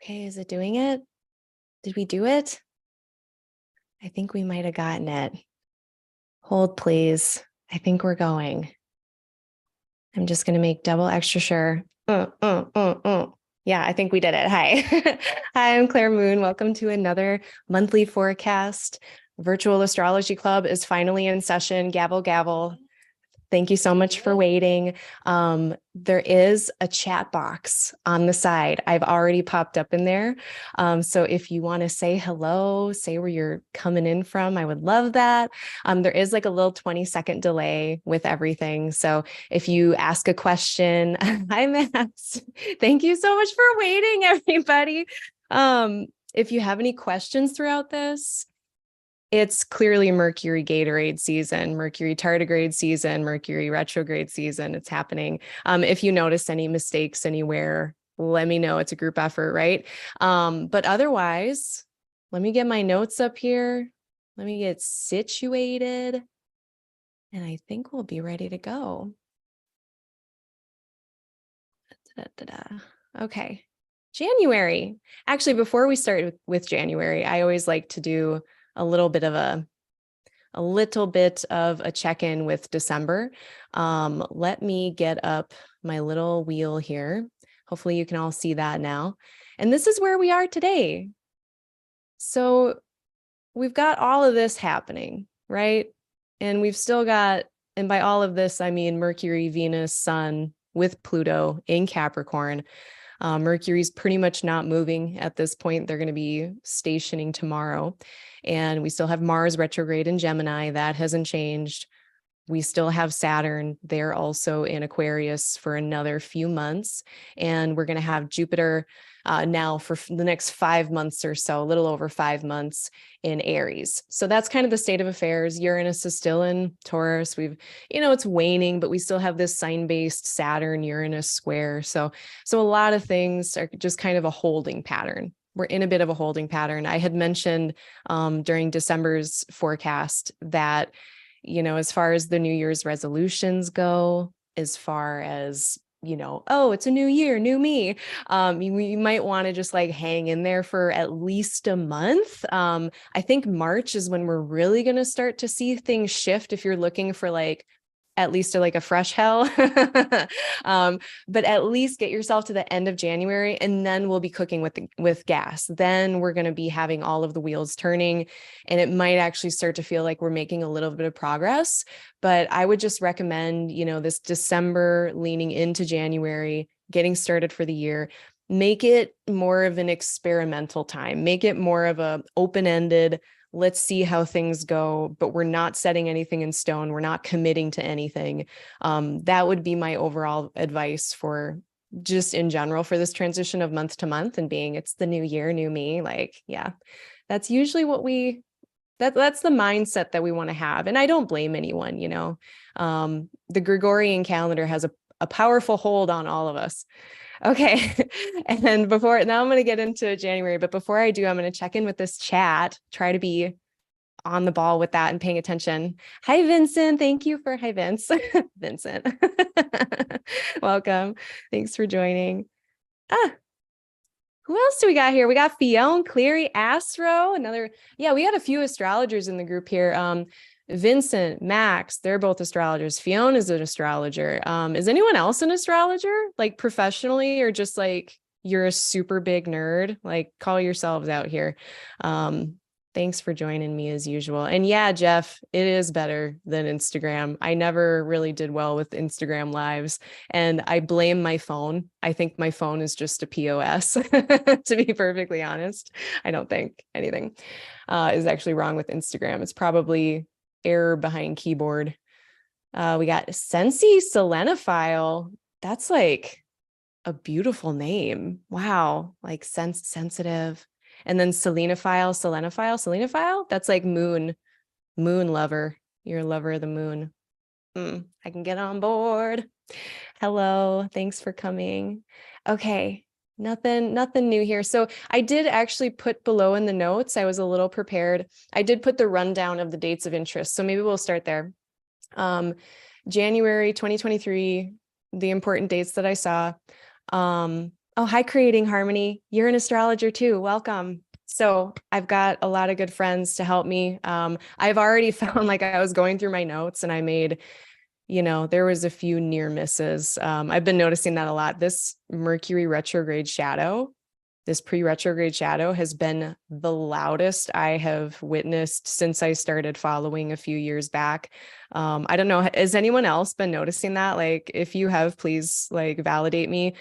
Okay, is it doing it? Did we do it? I think we might have gotten it. Hold, please. I think we're going. I'm just going to make double extra sure. Yeah, I think we did it. Hi. Hi, I'm Claire Moon. Welcome to another monthly forecast. Virtual Astrology Club is finally in session. Gavel, gavel. Thank you so much for waiting. There is a chat box on the side. I've already popped up in there. So if you want to say hello, say where you're coming in from, I would love that. There is like a little 20-second delay with everything. So if you ask a question, hi, Max. Thank you so much for waiting, everybody. If you have any questions throughout this, it's clearly Mercury Gatorade season, Mercury tardigrade season, Mercury retrograde season. It's happening. If you notice any mistakes anywhere, let me know. It's a group effort, right? But otherwise, let me get my notes up here. Let me get situated. And I think we'll be ready to go. Okay. January. Actually, before we start with January, I always like to do a little bit of a check-in with December. Let me get up my little wheel here. Hopefully you can all see that now. And this is where we are today. So we've got all of this happening, right? And we've still got, and by all of this, I mean Mercury, Venus, Sun with Pluto in Capricorn. Mercury's pretty much not moving at this point. They're going to be stationing tomorrow. And we still have Mars retrograde in Gemini. That hasn't changed. We still have Saturn. They're also in Aquarius for another few months. And we're going to have Jupiter now for the next 5 months or so, a little over 5 months in Aries. So that's kind of the state of affairs. Uranus is still in Taurus. It's waning, but we still have this sign-based Saturn-Uranus square. So a lot of things are just kind of a holding pattern. We're in a bit of a holding pattern. I had mentioned during December's forecast that, as far as the New Year's resolutions go, as far as oh, it's a new year, new me. You might want to just like hang in there for at least a month. I think March is when we're really going to start to see things shift if you're looking for like at least a fresh hell. But at least get yourself to the end of January, and then we'll be cooking with gas. Then we're going to be having all of the wheels turning, and it might actually start to feel like we're making a little bit of progress. But I would just recommend, this December leaning into January, getting started for the year, make it more of an experimental time, make it more of a open-ended, let's see how things go, but we're not setting anything in stone. We're not committing to anything. That would be my overall advice for just in general for this transition of month to month, and being it's the new year, new me. That's usually what that's the mindset that we want to have. And I don't blame anyone, the Gregorian calendar has a powerful hold on all of us. Okay. And now I'm going to get into January, but before I do, I'm going to check in with this chat, try to be on the ball with that and paying attention. Hi, Vincent. Thank you hi, Vince. Vincent. Welcome. Thanks for joining. Who else do we got here? We got Fiona, Cleary, Astro, we got a few astrologers in the group here. Vincent, Max, they're both astrologers. Fiona is an astrologer. Is anyone else an astrologer, like professionally, or just like you're a super big nerd? Like, call yourselves out here. Thanks for joining me as usual. And yeah, Jeff, it is better than Instagram. I never really did well with Instagram lives, and I blame my phone. I think my phone is just a POS, to be perfectly honest. I don't think anything is actually wrong with Instagram. It's probably error behind keyboard. We got Sensi Selenophile. That's like a beautiful name. Wow. Like sensitive. And then selenophile. That's like moon lover. You're a lover of the moon. I can get on board. Hello. Thanks for coming. Okay. Nothing new here. So I did actually put below in the notes, I was a little prepared. I did put the rundown of the dates of interest. So maybe we'll start there. January 2023, the important dates that I saw. Oh, hi, Creating Harmony. You're an astrologer too. Welcome. So I've got a lot of good friends to help me. I've already found, like, I was going through my notes and I made, there was a few near misses. I've been noticing that a lot. This Mercury retrograde shadow, this pre-retrograde shadow has been the loudest I have witnessed since I started following a few years back. I don't know. Has anyone else been noticing that? Like, if you have, please like validate me.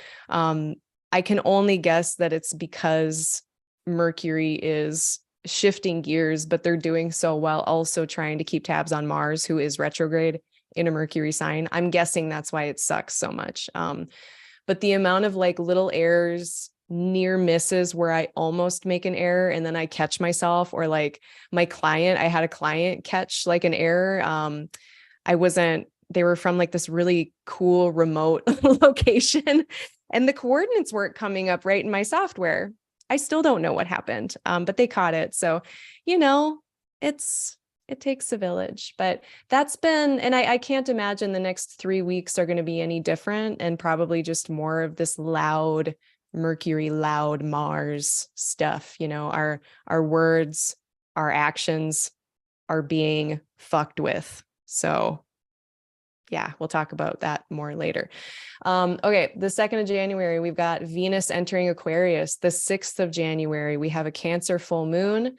I can only guess that it's because Mercury is shifting gears, but they're doing so while also trying to keep tabs on Mars, who is retrograde in a Mercury sign. I'm guessing that's why it sucks so much. But the amount of like little errors, near misses where I almost make an error and then I catch myself, or like I had a client catch like an error. They were from like this really cool remote location and the coordinates weren't coming up right in my software. I still don't know what happened, but they caught it. So, it takes a village, but that's been, and I can't imagine the next 3 weeks are going to be any different, and probably just more of this loud Mercury, loud Mars stuff. Our words, our actions are being fucked with. So yeah, we'll talk about that more later. Okay, the 2nd of January, we've got Venus entering Aquarius. The 6th of January, we have a Cancer full moon,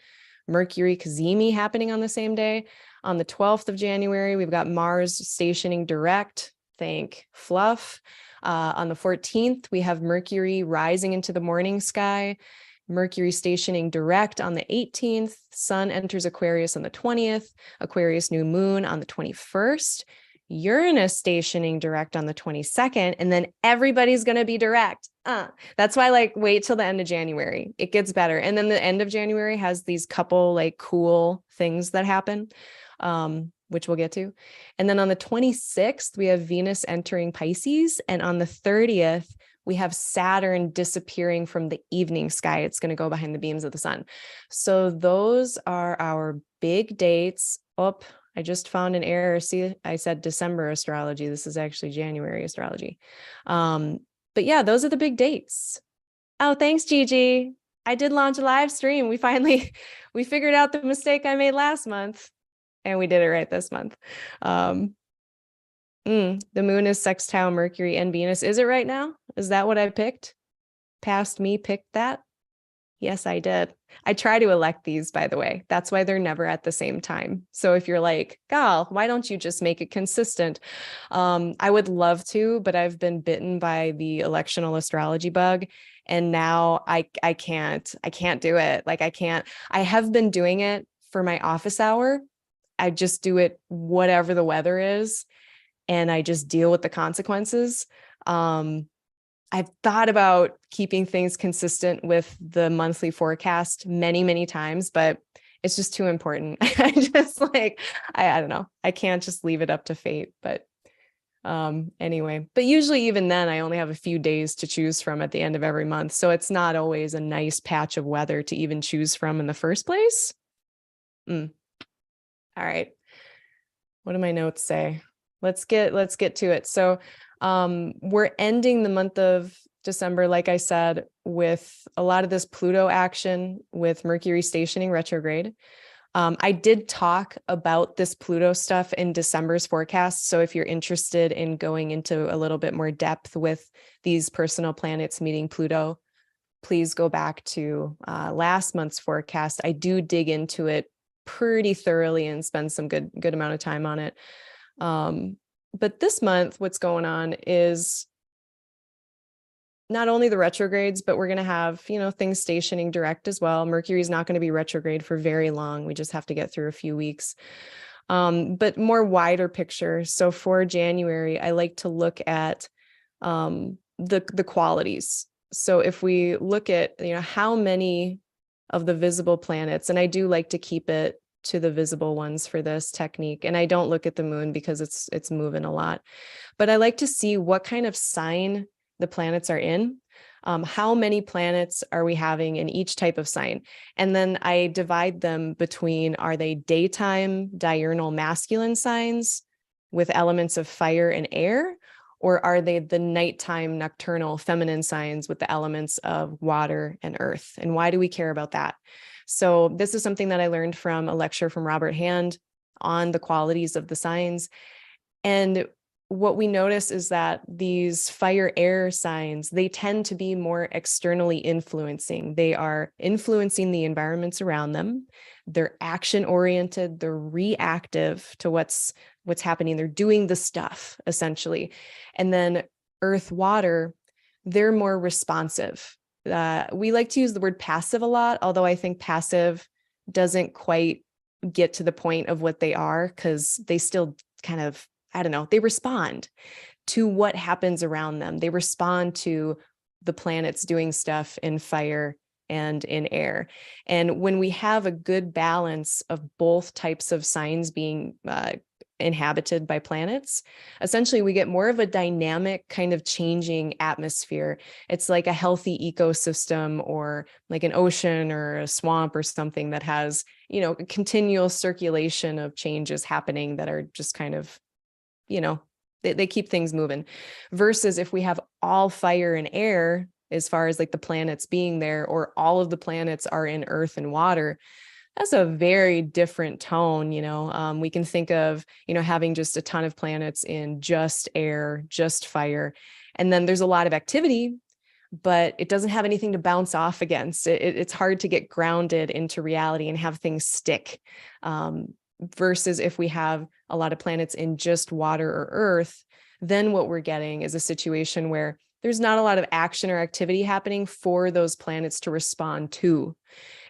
Mercury Cazimi happening on the same day. On the 12th of January, we've got Mars stationing direct. Thank fluff. On the 14th, we have Mercury rising into the morning sky. Mercury stationing direct on the 18th. Sun enters Aquarius on the 20th. Aquarius New Moon on the 21st. Uranus stationing direct on the 22nd, and then everybody's going to be direct. That's why, like, wait till the end of January. It gets better. And then the end of January has these couple like cool things that happen, which we'll get to. And then on the 26th, we have Venus entering Pisces. And on the 30th, we have Saturn disappearing from the evening sky. It's going to go behind the beams of the sun. So those are our big dates. I just found an error. See, I said December astrology. This is actually January astrology. But yeah, those are the big dates. Oh, thanks, Gigi. I did launch a live stream. We figured out the mistake I made last month, and we did it right this month. The moon is sextile Mercury and Venus. Is it right now? Is that what I picked? Past me picked that? Yes, I did. I try to elect these, by the way. That's why they're never at the same time. So if you're like, Gal, why don't you just make it consistent? I would love to, but I've been bitten by the electional astrology bug. And now I can't do it. Like I have been doing it for my office hour. I just do it whatever the weather is, and I just deal with the consequences. I've thought about keeping things consistent with the monthly forecast many, many times, but it's just too important. I don't know. I can't just leave it up to fate, but anyway, but usually even then I only have a few days to choose from at the end of every month. So it's not always a nice patch of weather to even choose from in the first place. All right. What do my notes say? Let's get to it. So we're ending the month of December, like I said, with a lot of this Pluto action with Mercury stationing retrograde. I did talk about this Pluto stuff in December's forecast. So if you're interested in going into a little bit more depth with these personal planets meeting Pluto, please go back to last month's forecast. I do dig into it pretty thoroughly and spend some good amount of time on it. But this month, what's going on is not only the retrogrades, but we're going to have, things stationing direct as well. Mercury is not going to be retrograde for very long. We just have to get through a few weeks. But more wider picture. So for January, I like to look at the qualities. So if we look at, how many of the visible planets, and I do like to keep it to the visible ones for this technique. And I don't look at the moon because it's moving a lot, but I like to see what kind of sign the planets are in. How many planets are we having in each type of sign? And then I divide them between, are they daytime diurnal masculine signs with elements of fire and air? Or are they the nighttime nocturnal feminine signs with the elements of water and earth? And why do we care about that? So this is something that I learned from a lecture from Robert Hand on the qualities of the signs. And what we notice is that these fire air signs, they tend to be more externally influencing. They are influencing the environments around them. They're action oriented. They're reactive to what's happening. They're doing the stuff essentially. And then earth, water, they're more responsive. We like to use the word passive a lot, although I think passive doesn't quite get to the point of what they are, because they still kind of, I don't know, they respond to what happens around them. They respond to the planets doing stuff in fire and in air. And when we have a good balance of both types of signs being inhabited by planets, essentially we get more of a dynamic kind of changing atmosphere. It's like a healthy ecosystem, or like an ocean or a swamp or something that has, you know, a continual circulation of changes happening that are just kind of, you know, they keep things moving. Versus if we have all fire and air, as far as like the planets being there, or all of the planets are in earth and water, that's a very different tone. You know, we can think of, you know, having just a ton of planets in just air, just fire. And then there's a lot of activity, but it doesn't have anything to bounce off against. It's hard to get grounded into reality and have things stick. Versus if we have a lot of planets in just water or earth, then what we're getting is a situation where there's not a lot of action or activity happening for those planets to respond to.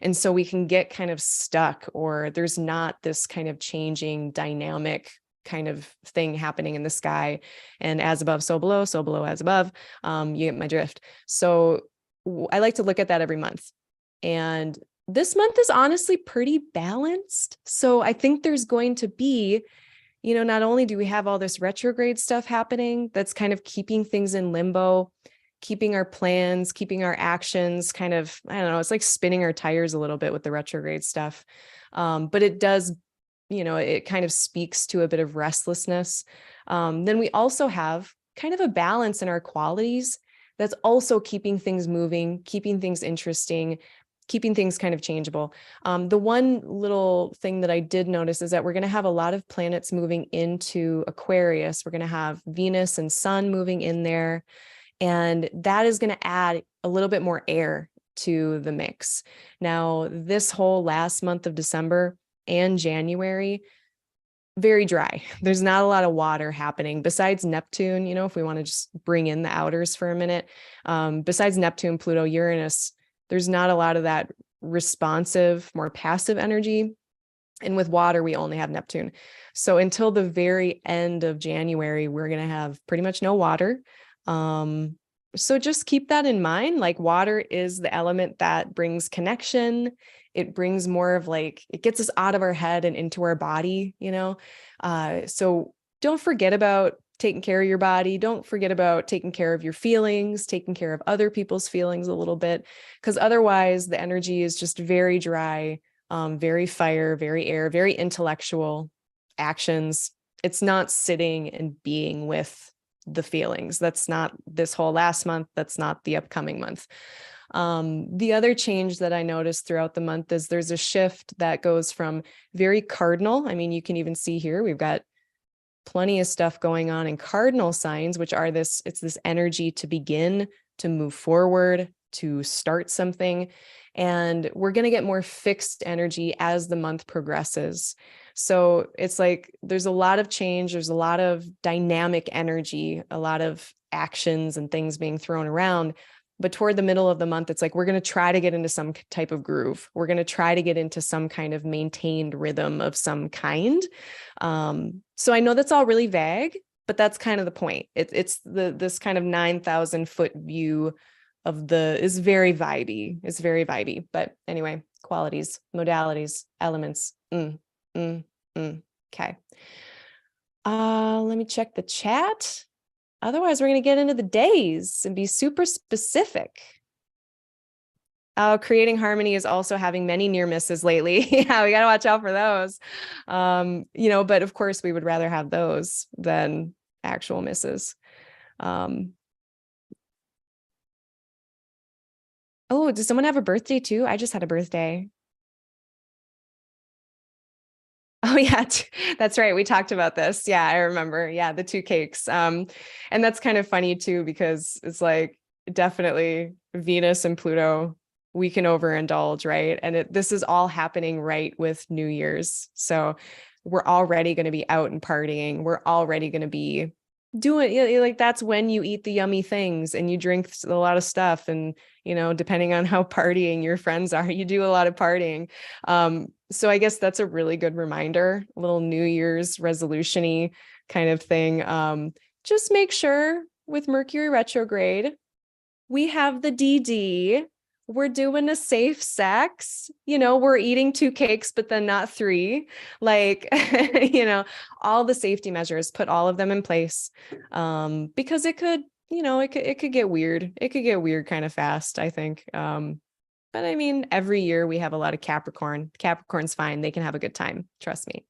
And so we can get kind of stuck, or there's not this kind of changing dynamic kind of thing happening in the sky. And as above, so below, as above, you get my drift. So I like to look at that every month. And this month is honestly pretty balanced. So I think there's going to be, you know, not only do we have all this retrograde stuff happening that's kind of keeping things in limbo, keeping our plans, keeping our actions kind of, I don't know, it's like spinning our tires a little bit with the retrograde stuff. But it does, you know, it kind of speaks to a bit of restlessness. Then we also have kind of a balance in our qualities that's also keeping things moving, keeping things interesting, keeping things kind of changeable. The one little thing that I did notice is that we're going to have a lot of planets moving into Aquarius. We're going to have Venus and Sun moving in there. And that is going to add a little bit more air to the mix. Now, this whole last month of December and January, very dry. There's not a lot of water happening besides Neptune. You know, if we want to just bring in the outers for a minute, besides Neptune, Pluto, Uranus, there's not a lot of that responsive, more passive energy. And with water, we only have Neptune. So until the very end of January, we're going to have pretty much no water. So just keep that in mind. Like, water is the element that brings connection. It brings more of like, it gets us out of our head and into our body, you know? So don't forget about taking care of your body. Don't forget about taking care of your feelings, taking care of other people's feelings a little bit, because otherwise the energy is just very dry, very fire, very air, very intellectual actions. It's not sitting and being with the feelings. That's not this whole last month. That's not the upcoming month. The other change that I noticed throughout the month is there's a shift that goes from very cardinal. I mean, you can even see here, we've got plenty of stuff going on in cardinal signs, which are it's this energy to begin, to move forward, to start something. And we're going to get more fixed energy as the month progresses. So it's like, there's a lot of change. There's a lot of dynamic energy, a lot of actions and things being thrown around. But toward the middle of the month, it's like, we're going to try to get into some type of groove. We're going to try to get into some kind of maintained rhythm of some kind. So I know that's all really vague, but that's kind of the point. It's this kind of 9,000 foot view of is very vibey. It's very vibey. But anyway, qualities, modalities, elements. Okay. Let me check the chat. Otherwise, we're going to get into the days and be super specific. Creating harmony is also having many near misses lately. Yeah, we got to watch out for those. You know, but of course, we would rather have those than actual misses. Oh, does someone have a birthday too? I just had a birthday. Oh yeah, that's right. We talked about this. Yeah, I remember. Yeah, the two cakes. And that's kind of funny too, because it's like definitely Venus and Pluto, we can overindulge, right? And this is all happening right with New Year's. So we're already going to be out and partying. We're already going to be doing like that's when you eat the yummy things and you drink a lot of stuff. And, depending on how partying your friends are, you do a lot of partying. So I guess that's a really good reminder, a little New Year's resolution-y kind of thing. Just make sure with Mercury retrograde, we have the DD. We're doing a safe sex. We're eating 2 cakes, but then not 3. Like, all the safety measures, put all of them in place. Because it could, it could get weird. It could get weird kind of fast, I think. But I mean, every year we have a lot of Capricorn. Capricorn's fine. They can have a good time. Trust me.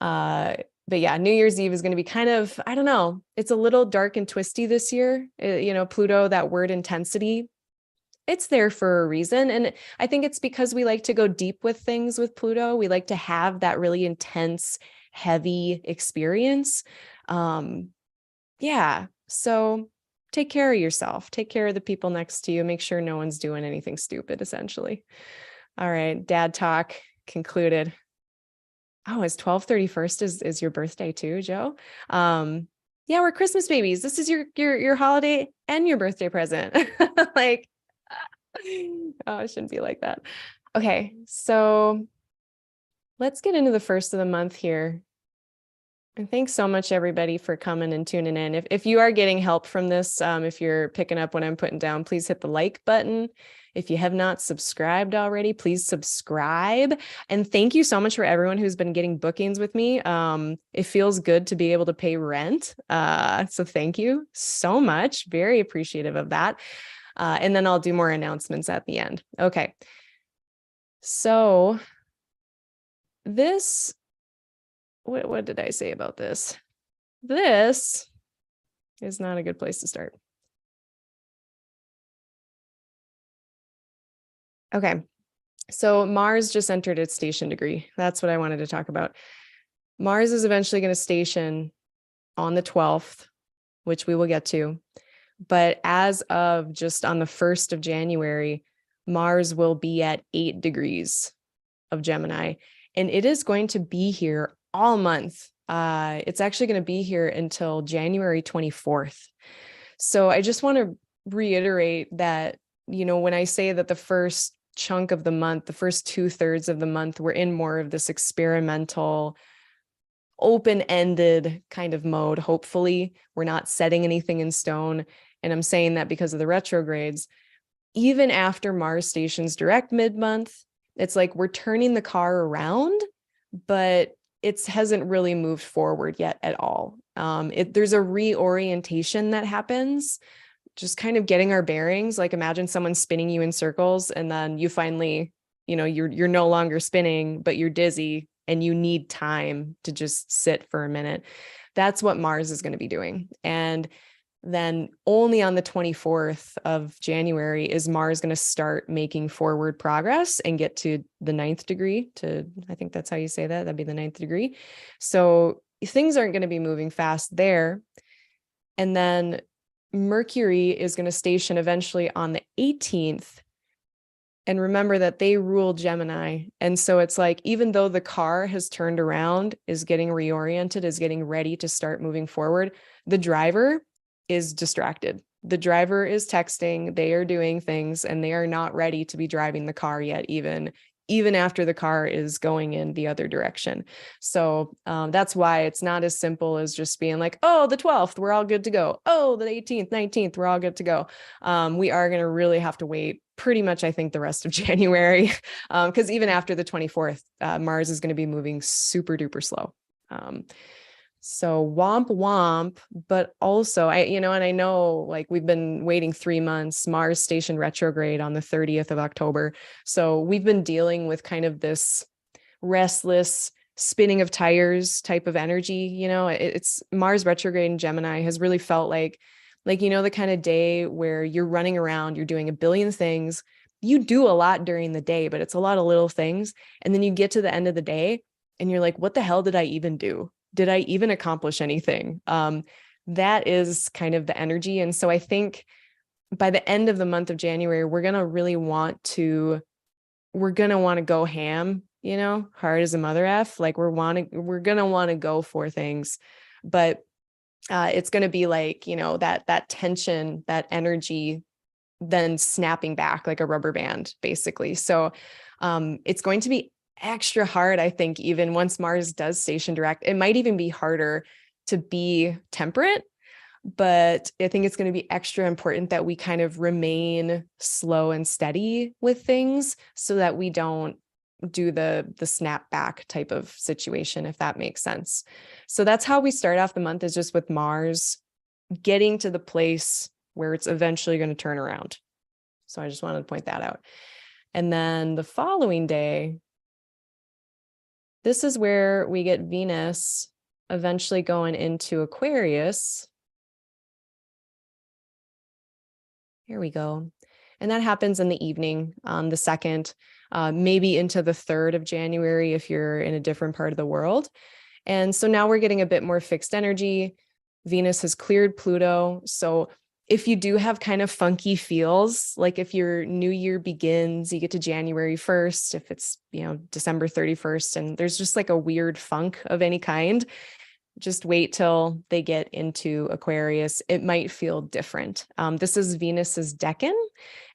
But yeah, New Year's Eve is going to be kind of, I don't know, it's a little dark and twisty this year. Pluto, that word intensity, it's there for a reason. And I think it's because we like to go deep with things with Pluto. We like to have that really intense, heavy experience. Yeah. So take care of yourself, take care of the people next to you, make sure no one's doing anything stupid, essentially. All right. Dad talk concluded. Oh, it's 12/31 is your birthday too, Joe? Yeah, we're Christmas babies. This is your holiday and your birthday present. Like, oh, it shouldn't be like that. Okay, so let's get into the first of the month here. And thanks so much, everybody, for coming and tuning in. If you are getting help from this, if you're picking up what I'm putting down, please hit the like button. If you have not subscribed already, please subscribe. And thank you so much for everyone who's been getting bookings with me. It feels good to be able to pay rent. So thank you so much. Very appreciative of that. And then I'll do more announcements at the end. Okay. So this, what did I say about this? This is not a good place to start. Okay. So Mars just entered its station degree. That's what I wanted to talk about. Mars is eventually going to station on the 12th, which we will get to. But as of just on the 1st of January, Mars will be at 8 degrees of Gemini, and it is going to be here all month. It's actually going to be here until January 24th. So I just want to reiterate that, when I say that the first chunk of the month, the first 2/3 of the month, we're in more of this experimental, open-ended kind of mode. Hopefully, we're not setting anything in stone. And I'm saying that because of the retrogrades. Even after Mars stations direct mid-month, it's like we're turning the car around, but it hasn't really moved forward yet at all. There's a reorientation that happens, just kind of getting our bearings. Like, imagine someone spinning you in circles, and then you finally, you're no longer spinning, but you're dizzy and you need time to just sit for a minute. That's what Mars is going to be doing. And then only on the 24th of January is Mars going to start making forward progress and get to the 9th degree. I think that's how you say that. That'd be the 9th degree. So things aren't going to be moving fast there. And then Mercury is going to station eventually on the 18th. And remember that they rule Gemini. And so it's like, even though the car has turned around, is getting reoriented, is getting ready to start moving forward, the driver is distracted. The driver is texting, they are doing things, and they are not ready to be driving the car yet, even after the car is going in the other direction. So that's why it's not as simple as just being like, oh, the 12th, we're all good to go. Oh, the 18th, 19th, we're all good to go. We are going to really have to wait pretty much, I think, the rest of January, because even after the 24th, Mars is going to be moving super duper slow. So womp womp, but also and I know, like, we've been waiting 3 months, Mars station retrograde on the 30th of October. So we've been dealing with kind of this restless spinning of tires type of energy. It's Mars retrograde in Gemini has really felt like, the kind of day where you're running around, you're doing a billion things. You do a lot during the day, but it's a lot of little things. And then you get to the end of the day and you're like, what the hell did I even do? Did I even accomplish anything? That is kind of the energy. And so I think by the end of the month of January, we're going to want to go ham, hard as a mother F. Like we're going to want to go for things, but it's going to be like, that tension, that energy, then snapping back like a rubber band, basically. So it's going to be extra hard, I think, even once Mars does station direct. It might even be harder to be temperate, but I think it's going to be extra important that we kind of remain slow and steady with things so that we don't do the snapback type of situation, if that makes sense. So that's how we start off the month, is just with Mars getting to the place where it's eventually going to turn around. So I just wanted to point that out. And then the following day, this is where we get Venus eventually going into Aquarius. Here we go. And that happens in the evening on the 2nd, maybe into the 3rd of January if you're in a different part of the world. And so now we're getting a bit more fixed energy. Venus has cleared Pluto. So if you do have kind of funky feels, like if your new year begins, you get to January 1st, if it's, December 31st, and there's just like a weird funk of any kind, just wait till they get into Aquarius. It might feel different. This is Venus's decan,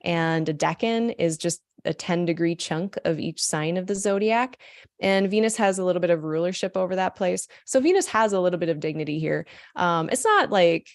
and a decan is just a 10-degree chunk of each sign of the zodiac. And Venus has a little bit of rulership over that place. So Venus has a little bit of dignity here. It's not like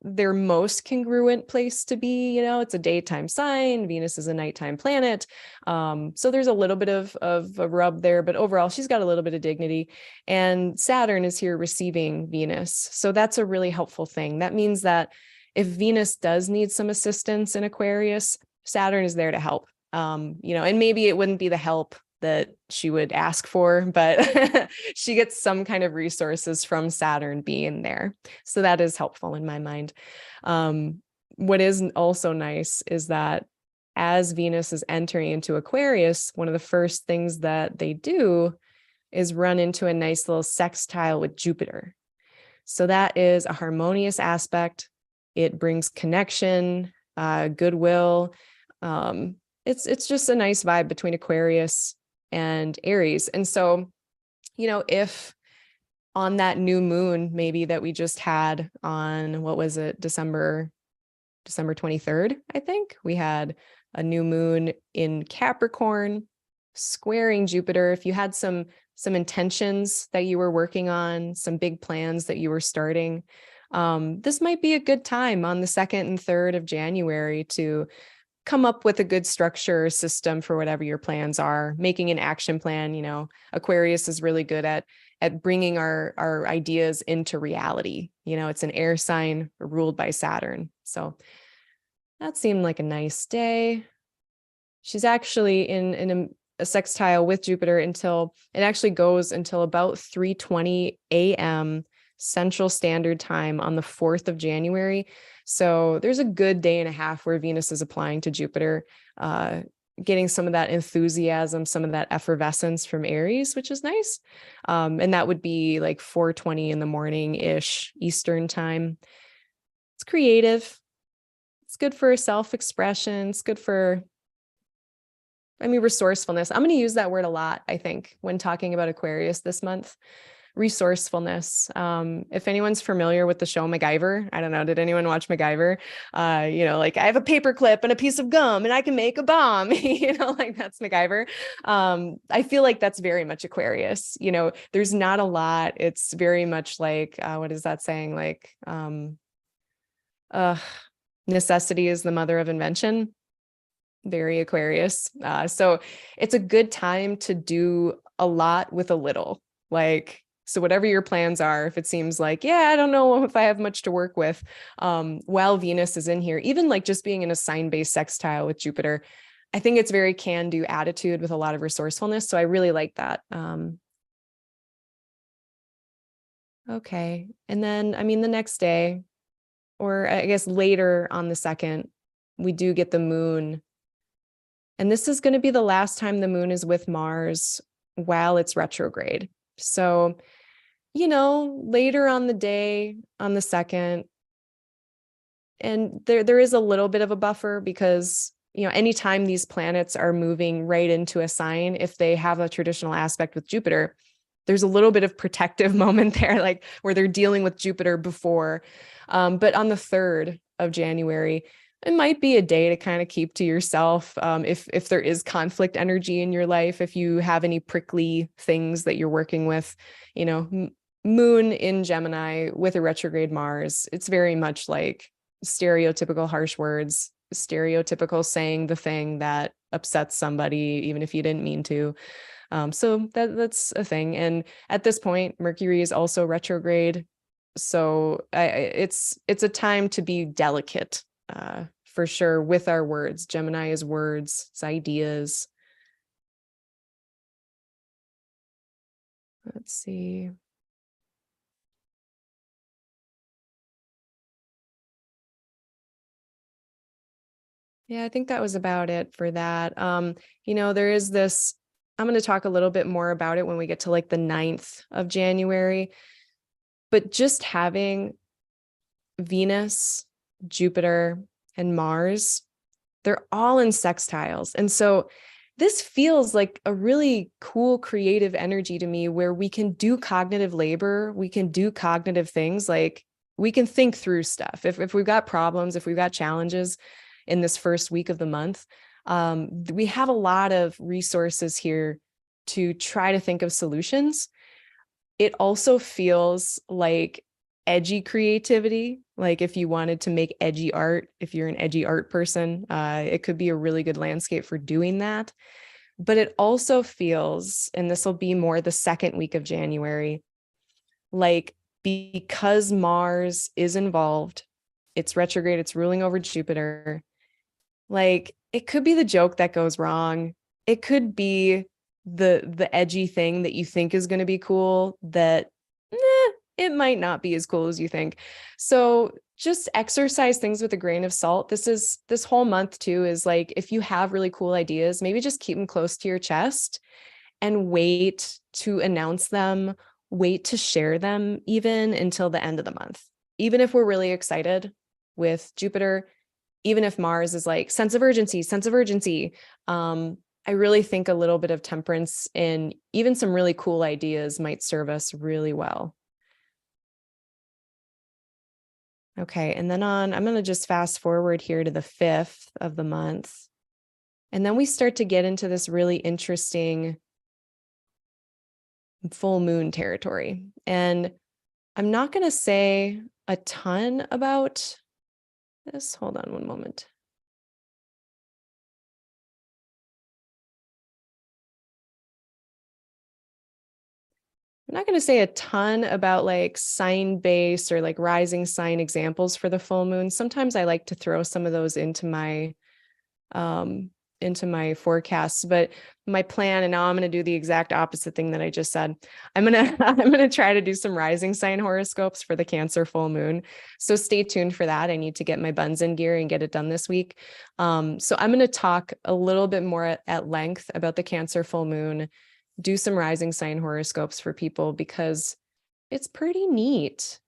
their most congruent place to be, it's a daytime sign. Venus is a nighttime planet. So there's a little bit of a rub there, but overall she's got a little bit of dignity, and Saturn is here receiving Venus. So that's a really helpful thing. That means that if Venus does need some assistance in Aquarius, Saturn is there to help. And maybe it wouldn't be the help that she would ask for, but she gets some kind of resources from Saturn being there. So that is helpful in my mind. What is also nice is that as Venus is entering into Aquarius, one of the first things that they do is run into a nice little sextile with Jupiter. So that is a harmonious aspect. It brings connection, goodwill. It's just a nice vibe between Aquarius and Aries. And so, if on that new moon, maybe that we just had on, what was it, December 23rd, I think, we had a new moon in Capricorn squaring Jupiter. If you had some intentions that you were working on, some big plans that you were starting, this might be a good time on the 2nd and 3rd of January to come up with a good structure system for whatever your plans are, making an action plan. Aquarius is really good at bringing our ideas into reality. It's an air sign ruled by Saturn. So that seemed like a nice day. She's actually in a sextile with Jupiter until it actually goes until about 3:20 a.m. Central Standard Time on the 4th of January. So there's a good day and a half where Venus is applying to Jupiter, getting some of that enthusiasm, some of that effervescence from Aries, which is nice. And that would be like 4:20 in the morning-ish Eastern time. It's creative. It's good for self-expression. It's good for, resourcefulness. I'm going to use that word a lot, I think, when talking about Aquarius this month. Resourcefulness. If anyone's familiar with the show MacGyver, I don't know, did anyone watch MacGyver? Like I have a paper clip and a piece of gum and I can make a bomb, like that's MacGyver. I feel like that's very much Aquarius. There's not a lot. It's very much like, what is that saying? Like, necessity is the mother of invention. Very Aquarius. So it's a good time to do a lot with a little, so whatever your plans are, if it seems like, I don't know if I have much to work with, while Venus is in here, even like just being in a sign-based sextile with Jupiter, I think it's very can-do attitude with a lot of resourcefulness. So I really like that. Okay. And then, I mean, the next day, or I guess later on the 2nd, we do get the moon. And this is going to be the last time the moon is with Mars while it's retrograde. So, later on the day, on the 2nd, and there is a little bit of a buffer because, anytime these planets are moving right into a sign, if they have a traditional aspect with Jupiter, there's a little bit of protective moment there, like where they're dealing with Jupiter before. But on the 3rd of January, it might be a day to kind of keep to yourself. If there is conflict energy in your life, if you have any prickly things that you're working with, moon in Gemini with a retrograde Mars, it's very much like stereotypical harsh words, stereotypical saying the thing that upsets somebody, even if you didn't mean to. So that's a thing. And at this point, Mercury is also retrograde. So it's a time to be delicate, for sure, with our words. Gemini is words, it's ideas. Let's see. Yeah, I think that was about it for that. There is this, I'm going to talk a little bit more about it when we get to like the 9th of January, but just having Venus, Jupiter, and Mars, they're all in sextiles. And so this feels like a really cool creative energy to me where we can do cognitive labor, we can do cognitive things, like we can think through stuff. If we've got problems, if we've got challenges in this first week of the month, we have a lot of resources here to try to think of solutions. It also feels like edgy creativity. Like if you wanted to make edgy art, if you're an edgy art person, it could be a really good landscape for doing that. But it also feels, and this will be more the 2nd week of January, like because Mars is involved, it's retrograde, it's ruling over Jupiter. Like it could be the joke that goes wrong. It could be the edgy thing that you think is going to be cool that it might not be as cool as you think. So just exercise things with a grain of salt. This whole month too is like, if you have really cool ideas, maybe just keep them close to your chest and wait to announce them, wait to share them even until the end of the month. Even if we're really excited with Jupiter, even if Mars is like sense of urgency, I really think a little bit of temperance and even some really cool ideas might serve us really well. Okay, and then I'm going to just fast forward here to the 5th of the month. And then we start to get into this really interesting full moon territory. And I'm not going to say a ton about this. Hold on one moment. I'm not going to say a ton about like sign based or like rising sign examples for the full moon. Sometimes I like to throw some of those into my forecasts, but my plan, and now I'm going to do the exact opposite thing that I just said. I'm going to try to do some rising sign horoscopes for the Cancer full moon. So stay tuned for that. I need to get my buns in gear and get it done this week. So I'm going to talk a little bit more at length about the Cancer full moon, do some rising sign horoscopes for people because it's pretty neat.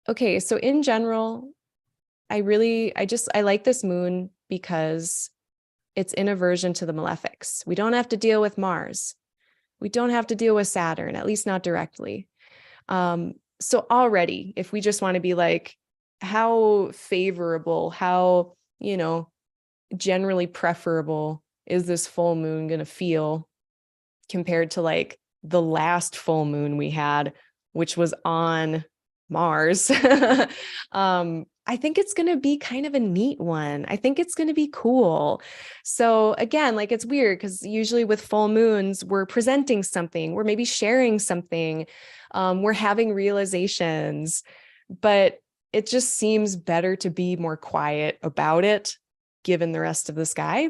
Okay, so in general, I like this moon because it's in aversion to the malefics. We don't have to deal with Mars. We don't have to deal with Saturn, at least not directly. So already, if we just want to be like, how favorable, how, generally preferable is this full moon going to feel compared to like the last full moon we had, which was on Mars? I think it's going to be kind of a neat one. I think it's going to be cool. So again, like it's weird because usually with full moons, we're presenting something, we're maybe sharing something, we're having realizations, but it just seems better to be more quiet about it given the rest of the sky.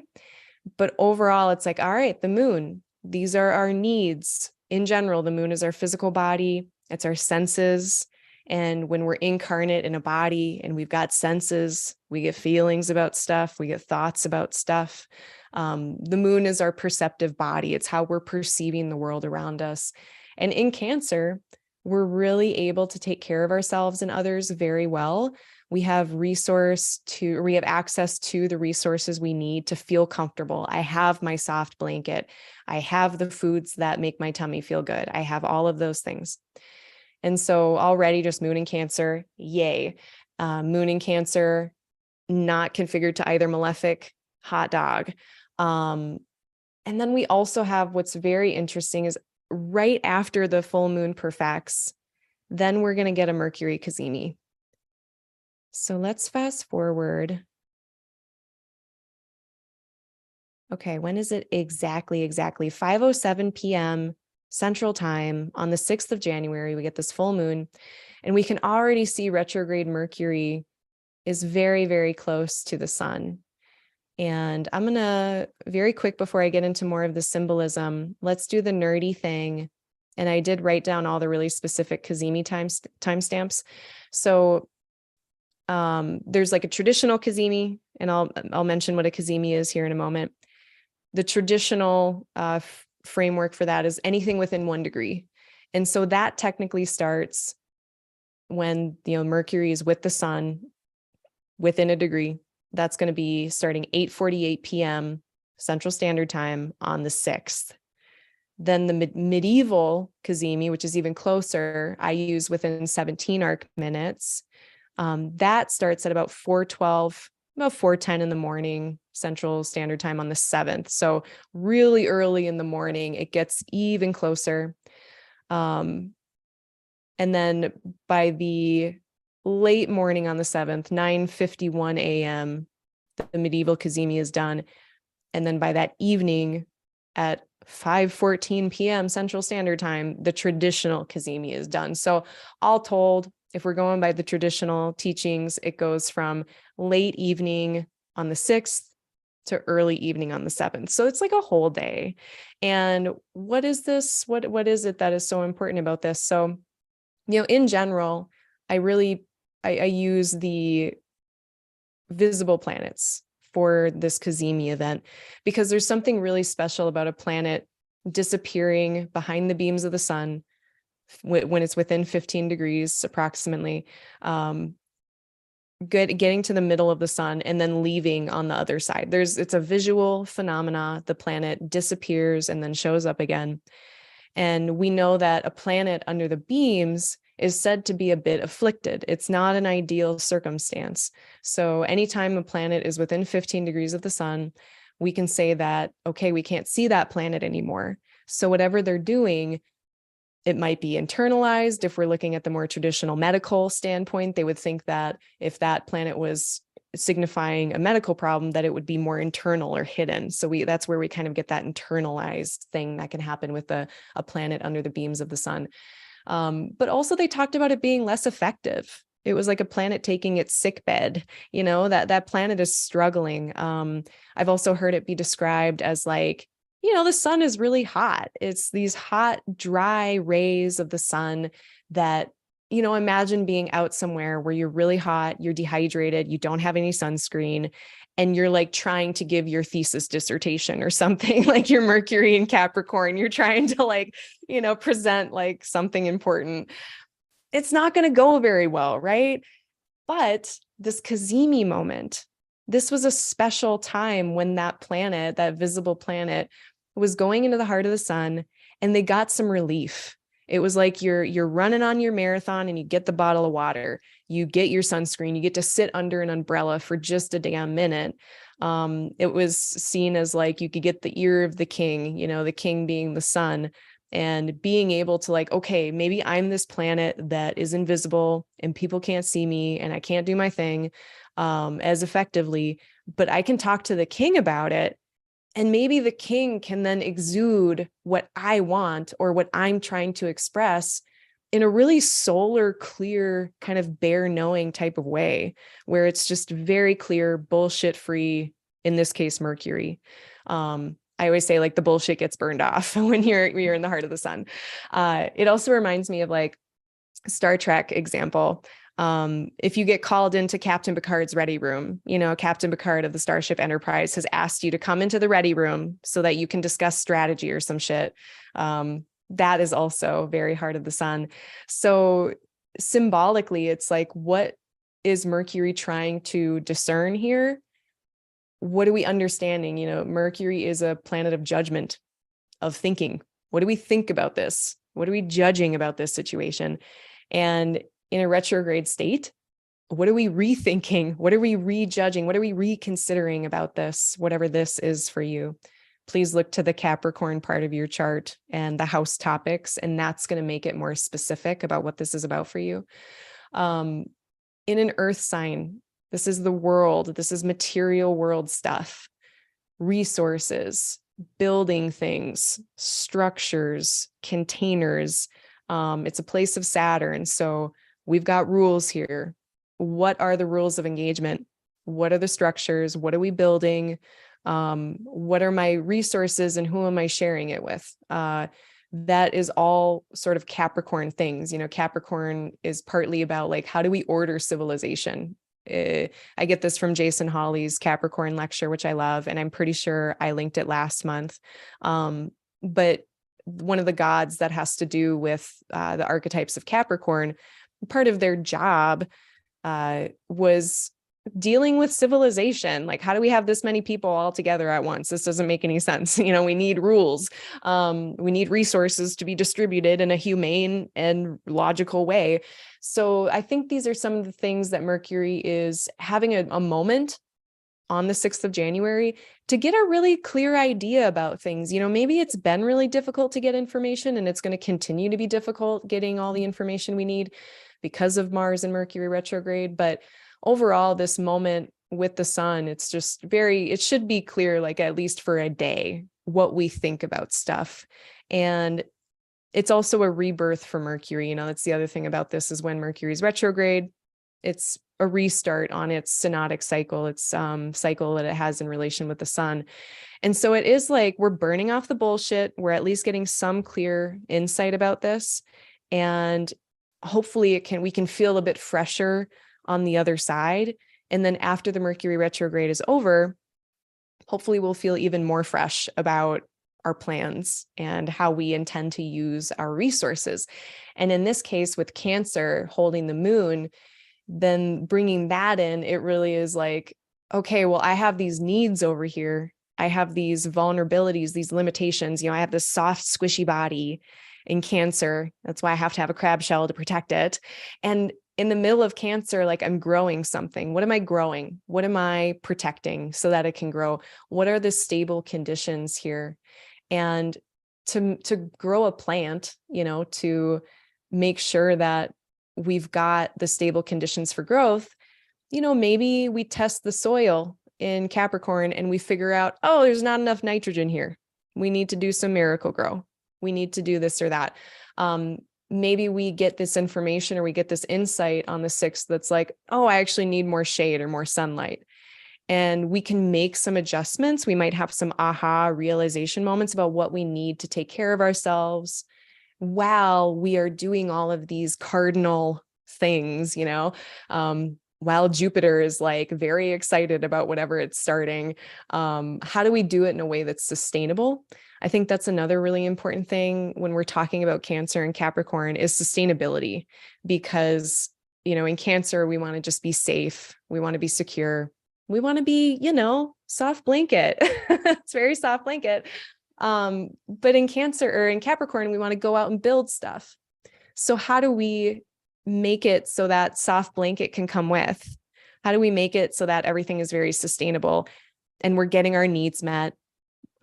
But overall, it's like, all right, the moon, these are our needs. In general, the moon is our physical body. It's our senses. And when we're incarnate in a body and we've got senses, we get feelings about stuff, we get thoughts about stuff. The moon is our perceptive body. It's how we're perceiving the world around us. And in Cancer, we're really able to take care of ourselves and others very well. We have access to the resources we need to feel comfortable. I have my soft blanket. I have the foods that make my tummy feel good. I have all of those things. And so already just moon in Cancer, yay. Moon in Cancer, not configured to either malefic, hot dog. And then we also have what's very interesting is right after the full moon perfects, then we're going to get a Mercury Cazimi. So let's fast forward. Okay, when is it exactly? 5:07 p.m. Central Time on the 6th of January, we get this full moon, and we can already see retrograde Mercury is very, very close to the sun. And I'm going to, very quick before I get into more of the symbolism, let's do the nerdy thing. And I did write down all the really specific Cazimi timestamps. So there's like a traditional Cazimi, and I'll mention what a Cazimi is here in a moment. The traditional framework for that is anything within 1 degree. And so that technically starts when, Mercury is with the sun within a degree. That's going to be starting 8:48 p.m. Central Standard Time on the 6th. Then the medieval Cazimi, which is even closer, I use within 17 arc minutes. That starts at about 4:12, about 4:10 in the morning, Central Standard Time on the 7th. So really early in the morning, it gets even closer. And then by the late morning on the 7th, 9:51 a.m., the medieval Cazimi is done. And then by that evening at 5:14 p.m. Central Standard Time, the traditional Cazimi is done. So all told, if we're going by the traditional teachings, it goes from late evening on the 6th to early evening on the 7th. So it's like a whole day. And what is this? What is it that is so important about this? So, in general, I use the visible planets for this Cazimi event because there's something really special about a planet disappearing behind the beams of the sun when it's within 15 degrees approximately, getting to the middle of the sun and then leaving on the other side. It's a visual phenomena. The planet disappears and then shows up again. And we know that a planet under the beams is said to be a bit afflicted. It's not an ideal circumstance. So anytime a planet is within 15 degrees of the sun, we can say that, okay, we can't see that planet anymore. So whatever they're doing, it might be internalized. If we're looking at the more traditional medical standpoint, they would think that if that planet was signifying a medical problem, that it would be more internal or hidden. So that's where we kind of get that internalized thing that can happen with a planet under the beams of the sun. But also they talked about it being less effective. It was like a planet taking its sick bed, that planet is struggling. I've also heard it be described as like, the sun is really hot. It's these hot, dry rays of the sun that, imagine being out somewhere where you're really hot, you're dehydrated, you don't have any sunscreen, and you're like trying to give your thesis dissertation or something, like your Mercury in Capricorn, you're trying to like, present like something important. It's not going to go very well, right? But this Cazimi moment, this was a special time when that planet, that visible planet, was going into the heart of the sun, and they got some relief. It was like you're running on your marathon and you get the bottle of water, you get your sunscreen, you get to sit under an umbrella for just a damn minute. It was seen as like you could get the ear of the king, the king being the sun, and being able to like, okay, maybe I'm this planet that is invisible and people can't see me and I can't do my thing as effectively, but I can talk to the king about it. And maybe the king can then exude what I want or what I'm trying to express in a really solar clear kind of bare knowing type of way, where it's just very clear, bullshit free, in this case, Mercury. I always say like the bullshit gets burned off when you're in the heart of the sun. It also reminds me of like Star Trek example. If you get called into Captain Picard's ready room, Captain Picard of the Starship Enterprise has asked you to come into the ready room so that you can discuss strategy or some shit. That is also very heart of the sun. So symbolically, it's like, what is Mercury trying to discern here? What are we understanding? Mercury is a planet of judgment, of thinking. What do we think about this? What are we judging about this situation? And in a retrograde state, what are we rethinking? What are we rejudging? What are we reconsidering about this, whatever this is for you? Please look to the Capricorn part of your chart and the house topics, and that's going to make it more specific about what this is about for you. In an earth sign, this is the world. This is material world stuff, resources, building things, structures, containers. It's a place of Saturn. So we've got rules here. What are the rules of engagement? What are the structures? What are we building? What are my resources and who am I sharing it with? That is all sort of Capricorn things. Capricorn is partly about like, how do we order civilization? I get this from Jason Hawley's Capricorn lecture, which I love, and I'm pretty sure I linked it last month. But one of the gods that has to do with the archetypes of Capricorn, part of their job was dealing with civilization. Like, how do we have this many people all together at once? This doesn't make any sense. We need rules. We need resources to be distributed in a humane and logical way. So I think these are some of the things that Mercury is having a moment on the 6th of January to get a really clear idea about things. Maybe it's been really difficult to get information, and it's going to continue to be difficult getting all the information we need because of Mars and Mercury retrograde. But overall, this moment with the sun, it's just it should be clear, like at least for a day, what we think about stuff. And it's also a rebirth for Mercury. That's the other thing about this, is when Mercury's retrograde, it's a restart on its synodic cycle, its cycle that it has in relation with the sun. And so it is like we're burning off the bullshit. We're at least getting some clear insight about this. And hopefully we can feel a bit fresher on the other side. And then after the Mercury retrograde is over, hopefully we'll feel even more fresh about our plans and how we intend to use our resources. And in this case, with Cancer holding the moon, then bringing that in, it really is like, okay, well, I have these needs over here. I have these vulnerabilities, these limitations. I have this soft, squishy body in Cancer. That's why I have to have a crab shell to protect it. And in the middle of Cancer, like, I'm growing something. What am I growing? What am I protecting so that it can grow? What are the stable conditions here? And to grow a plant, to make sure that we've got the stable conditions for growth, maybe we test the soil in Capricorn and we figure out, oh, there's not enough nitrogen here. We need to do some miracle grow. We need to do this or that. Maybe we get this information or we get this insight on the 6th that's like, oh, I actually need more shade or more sunlight. And we can make some adjustments. We might have some aha realization moments about what we need to take care of ourselves while we are doing all of these cardinal things, while Jupiter is like very excited about whatever it's starting. How do we do it in a way that's sustainable? I think that's another really important thing when we're talking about Cancer and Capricorn, is sustainability, because, in Cancer, we want to just be safe. We want to be secure. We want to be, soft blanket. It's very soft blanket. But in Cancer or in Capricorn, we want to go out and build stuff. So how do we make it so that soft blanket can come with? How do we make it so that everything is very sustainable and we're getting our needs met,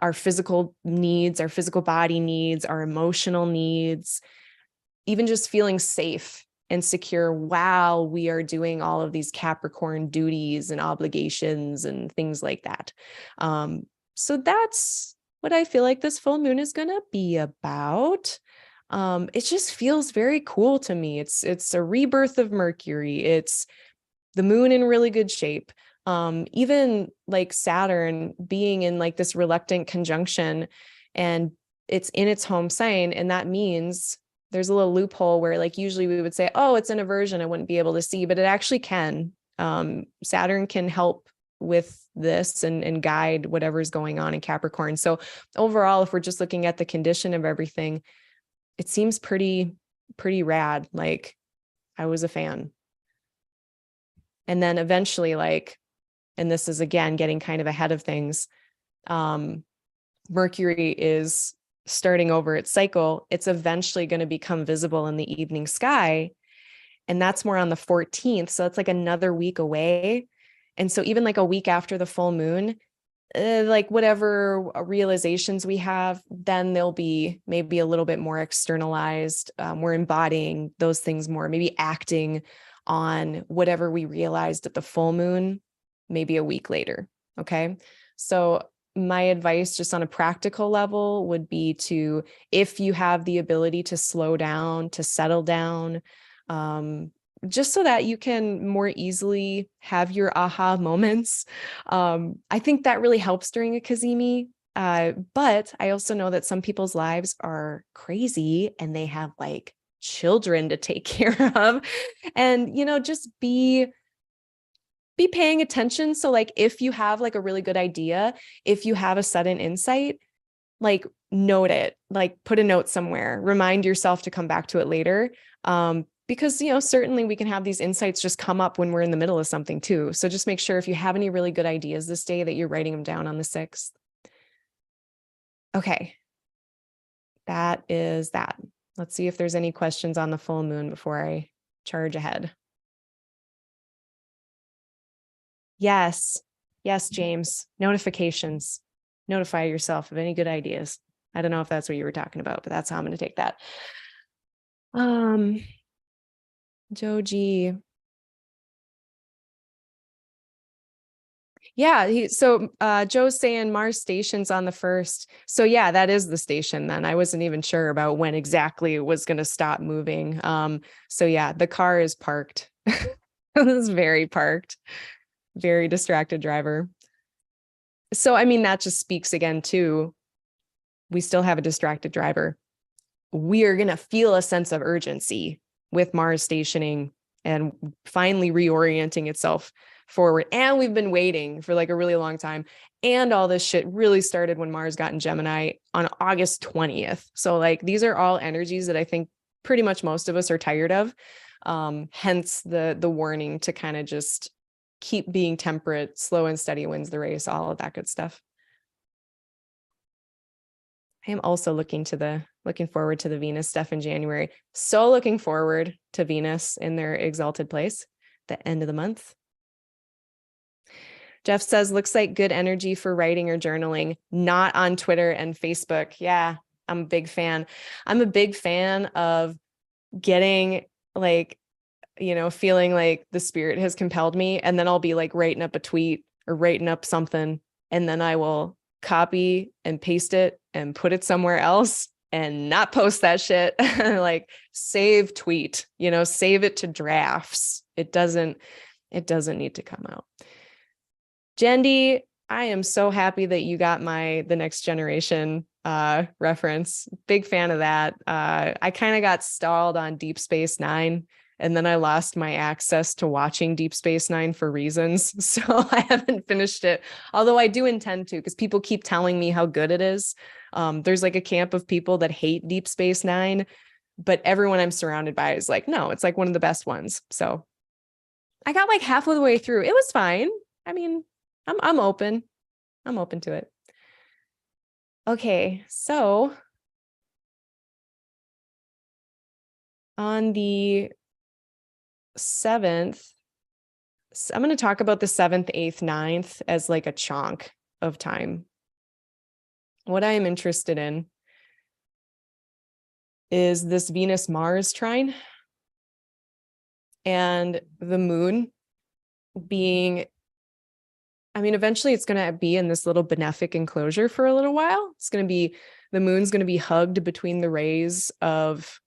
our physical needs, our physical body needs, our emotional needs, even just feeling safe and secure while we are doing all of these Capricorn duties and obligations and things like that. So that's what I feel like this full moon is going to be about. It just feels very cool to me. It's a rebirth of Mercury. It's the moon in really good shape. Even like Saturn being in like this reluctant conjunction, and it's in its home sign. And that means there's a little loophole where like usually we would say, oh, it's an aversion, I wouldn't be able to see, but it actually can. Saturn can help with this and guide whatever's going on in Capricorn. So overall, if we're just looking at the condition of everything, it seems pretty rad. Like I was a fan. And then eventually, like, and this is again getting kind of ahead of things, Mercury is starting over its cycle. It's eventually going to become visible in the evening sky. And that's more on the 14th. So it's like another week away. And so even like a week after the full moon, like whatever realizations we have, then they'll be maybe a little bit more externalized. We're embodying those things more, maybe acting on whatever we realized at the full moon, maybe a week later. Okay. So my advice just on a practical level would be to, if you have the ability to slow down, to settle down, just so that you can more easily have your aha moments. I think that really helps during a Cazimi. But I also know that some people's lives are crazy and they have like children to take care of. And, you know, just be paying attention. So like if you have like a really good idea, if you have a sudden insight, like note it, like put a note somewhere, remind yourself to come back to it later. Because, you know, certainly we can have these insights just come up when we're in the middle of something too. So just make sure if you have any really good ideas this day that you're writing them down on the 6th. Okay. That is that. Let's see if there's any questions on the full moon before I charge ahead. Yes. Yes, James. Notifications. Notify yourself of any good ideas. I don't know if that's what you were talking about, but that's how I'm going to take that. Joji. Yeah, so Joe's saying Mars station's on the 1st. So yeah, that is the station then. I wasn't even sure about when exactly it was going to stop moving. So yeah, the car is parked. It was very parked. Very distracted driver. So I mean, that just speaks again to, we still have a distracted driver. We are going to feel a sense of urgency with Mars stationing and finally reorienting itself forward. And we've been waiting for like a really long time. And all this shit really started when Mars got in Gemini on August 20th. So like, these are all energies that I think pretty much most of us are tired of. Hence the warning to kind of just keep being temperate, slow and steady wins the race, all of that good stuff. I am also looking forward to the Venus stuff in January. So looking forward to Venus in their exalted place, the end of the month. Jeff says, looks like good energy for writing or journaling, not on Twitter and Facebook. Yeah, I'm a big fan. I'm a big fan of getting like, you know, feeling like the spirit has compelled me. And then I'll be like writing up a tweet or writing up something. And then I will copy and paste it and put it somewhere else and not post that shit. Like save tweet, you know, save it to drafts. It doesn't need to come out. Jendi, I am so happy that you got the Next Generation reference. Big fan of that. I kind of got stalled on Deep Space Nine, and then I lost my access to watching Deep Space Nine for reasons. So I haven't finished it, although I do intend to, because people keep telling me how good it is. There's like a camp of people that hate Deep Space Nine, but everyone I'm surrounded by is like, no, it's like one of the best ones. So I got like half of the way through. It was fine. I mean, I'm open. I'm open to it. Okay, so on the 7th, I'm going to talk about the 7th, 8th, 9th as like a chunk of time. What I am interested in is this Venus-Mars trine and the moon being, I mean, eventually it's going to be in this little benefic enclosure for a little while. The moon's going to be hugged between the rays of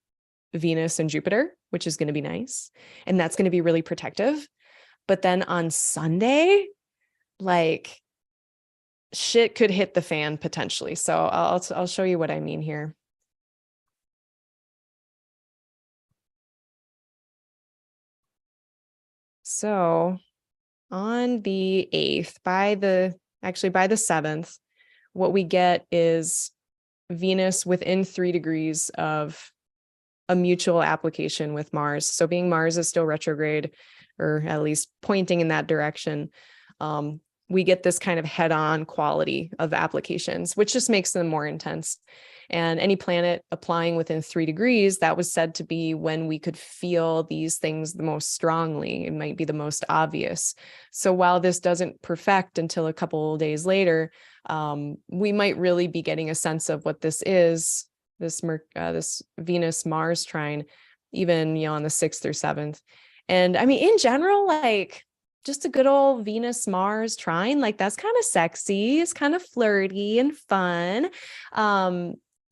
Venus and Jupiter, which is going to be nice. And that's going to be really protective. But then on Sunday, like shit could hit the fan potentially. So I'll show you what I mean here. So on the 8th, by the 7th, what we get is Venus within 3 degrees of a mutual application with Mars. So being Mars is still retrograde, or at least pointing in that direction, we get this kind of head-on quality of applications, which just makes them more intense. And any planet applying within 3 degrees, that was said to be when we could feel these things the most strongly. It might be the most obvious. So while this doesn't perfect until a couple of days later, we might really be getting a sense of what this is, this Venus Mars trine, even, on the 6th or 7th. And I mean, in general, like just a good old Venus Mars trine, like that's kind of sexy. It's kind of flirty and fun.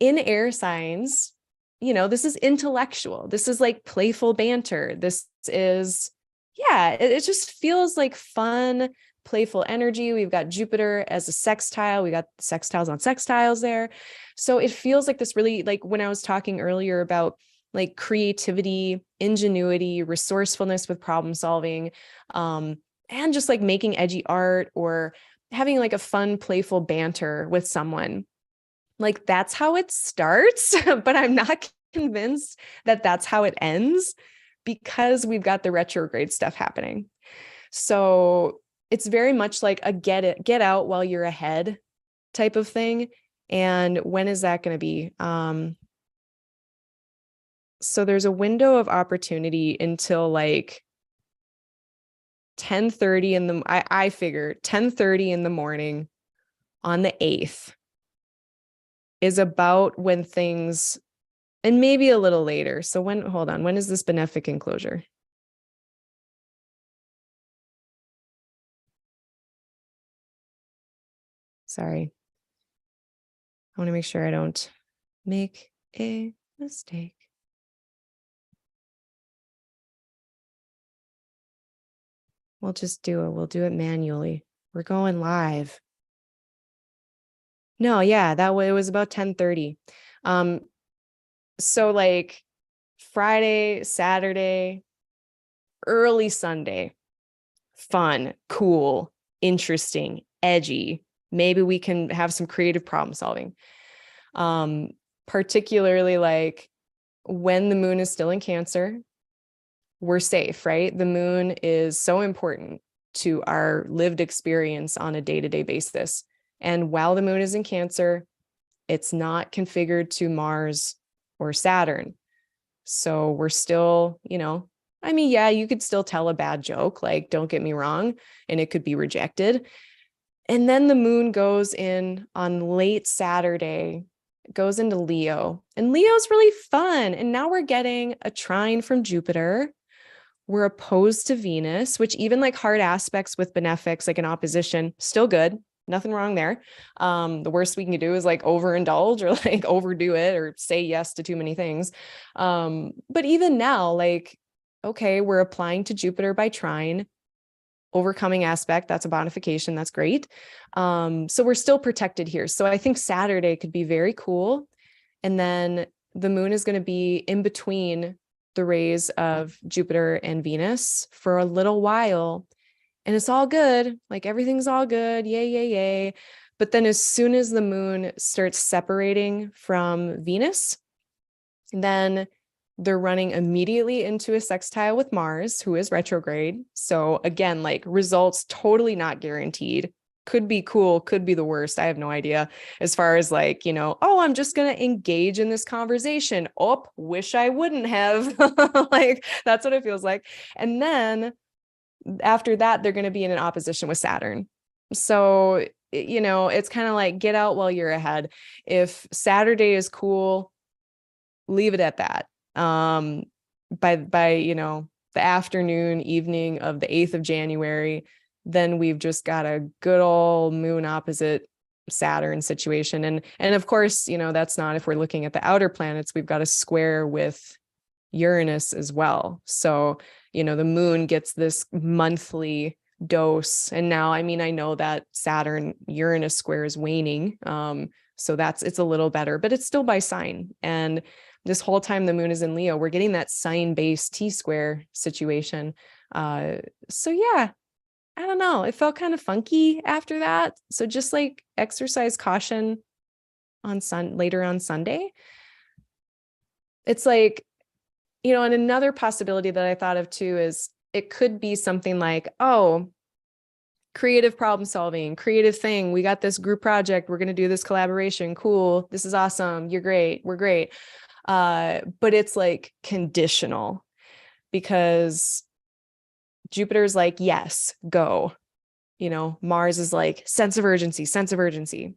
In air signs, this is intellectual. This is like playful banter. This is, it just feels like fun, playful energy. We've got Jupiter as a sextile. We got sextiles on sextiles there. So it feels like this really, like when I was talking earlier about like creativity, ingenuity, resourcefulness with problem solving, and just like making edgy art or having like a fun, playful banter with someone. Like that's how it starts, but I'm not convinced that that's how it ends because we've got the retrograde stuff happening. So it's very much like a get out while you're ahead type of thing. And when is that going to be? So there's a window of opportunity until like 10:30 in the, I figure 10:30 in the morning on the 8th is about when things, and maybe a little later. So when is this benefic enclosure? Sorry. I want to make sure I don't make a mistake. We'll do it manually. We're going live. No, yeah, that way it was about 10:30. So like Friday, Saturday, early Sunday, fun, cool, interesting, edgy. Maybe we can have some creative problem solving. Particularly like when the moon is still in Cancer, we're safe, right? The moon is so important to our lived experience on a day-to-day basis. And while the moon is in Cancer, it's not configured to Mars or Saturn. So we're still, you could still tell a bad joke, like, don't get me wrong, and it could be rejected. And then the moon goes in on late Saturday, goes into Leo, and Leo's really fun. And now we're getting a trine from Jupiter. We're opposed to Venus, which even like hard aspects with benefics, like an opposition, still good. Nothing wrong there. The worst we can do is like overindulge or like overdo it or say yes to too many things. But even now, like, okay, we're applying to Jupiter by trine, overcoming aspect. That's a bonification. That's great. So we're still protected here. So I think Saturday could be very cool. And then the moon is going to be in between the rays of Jupiter and Venus for a little while. And it's all good. Like everything's all good. Yay, yay, yay. But then as soon as the moon starts separating from Venus, then they're running immediately into a sextile with Mars, who is retrograde. So again, like results totally not guaranteed. Could be cool, could be the worst. I have no idea. As far as like, I'm just going to engage in this conversation. Oh, wish I wouldn't have. Like, that's what it feels like. And then after that, they're going to be in an opposition with Saturn. So, it's kind of like get out while you're ahead. If Saturday is cool, leave it at that. By the afternoon, evening of the 8th of January, then we've just got a good old moon opposite Saturn situation. And of course, that's not if we're looking at the outer planets, we've got a square with Uranus as well. So, the moon gets this monthly dose. And now, I know that Saturn Uranus square is waning. So it's a little better, but it's still by sign. And this whole time the moon is in Leo, we're getting that sign-based T-square situation. So yeah, I don't know. It felt kind of funky after that. So just like exercise caution on later on Sunday. It's like, and another possibility that I thought of too is it could be something like, oh, creative problem solving, creative thing. We got this group project. We're going to do this collaboration. Cool. This is awesome. You're great. We're great. But it's like conditional because Jupiter's like, yes, go. Mars is like sense of urgency.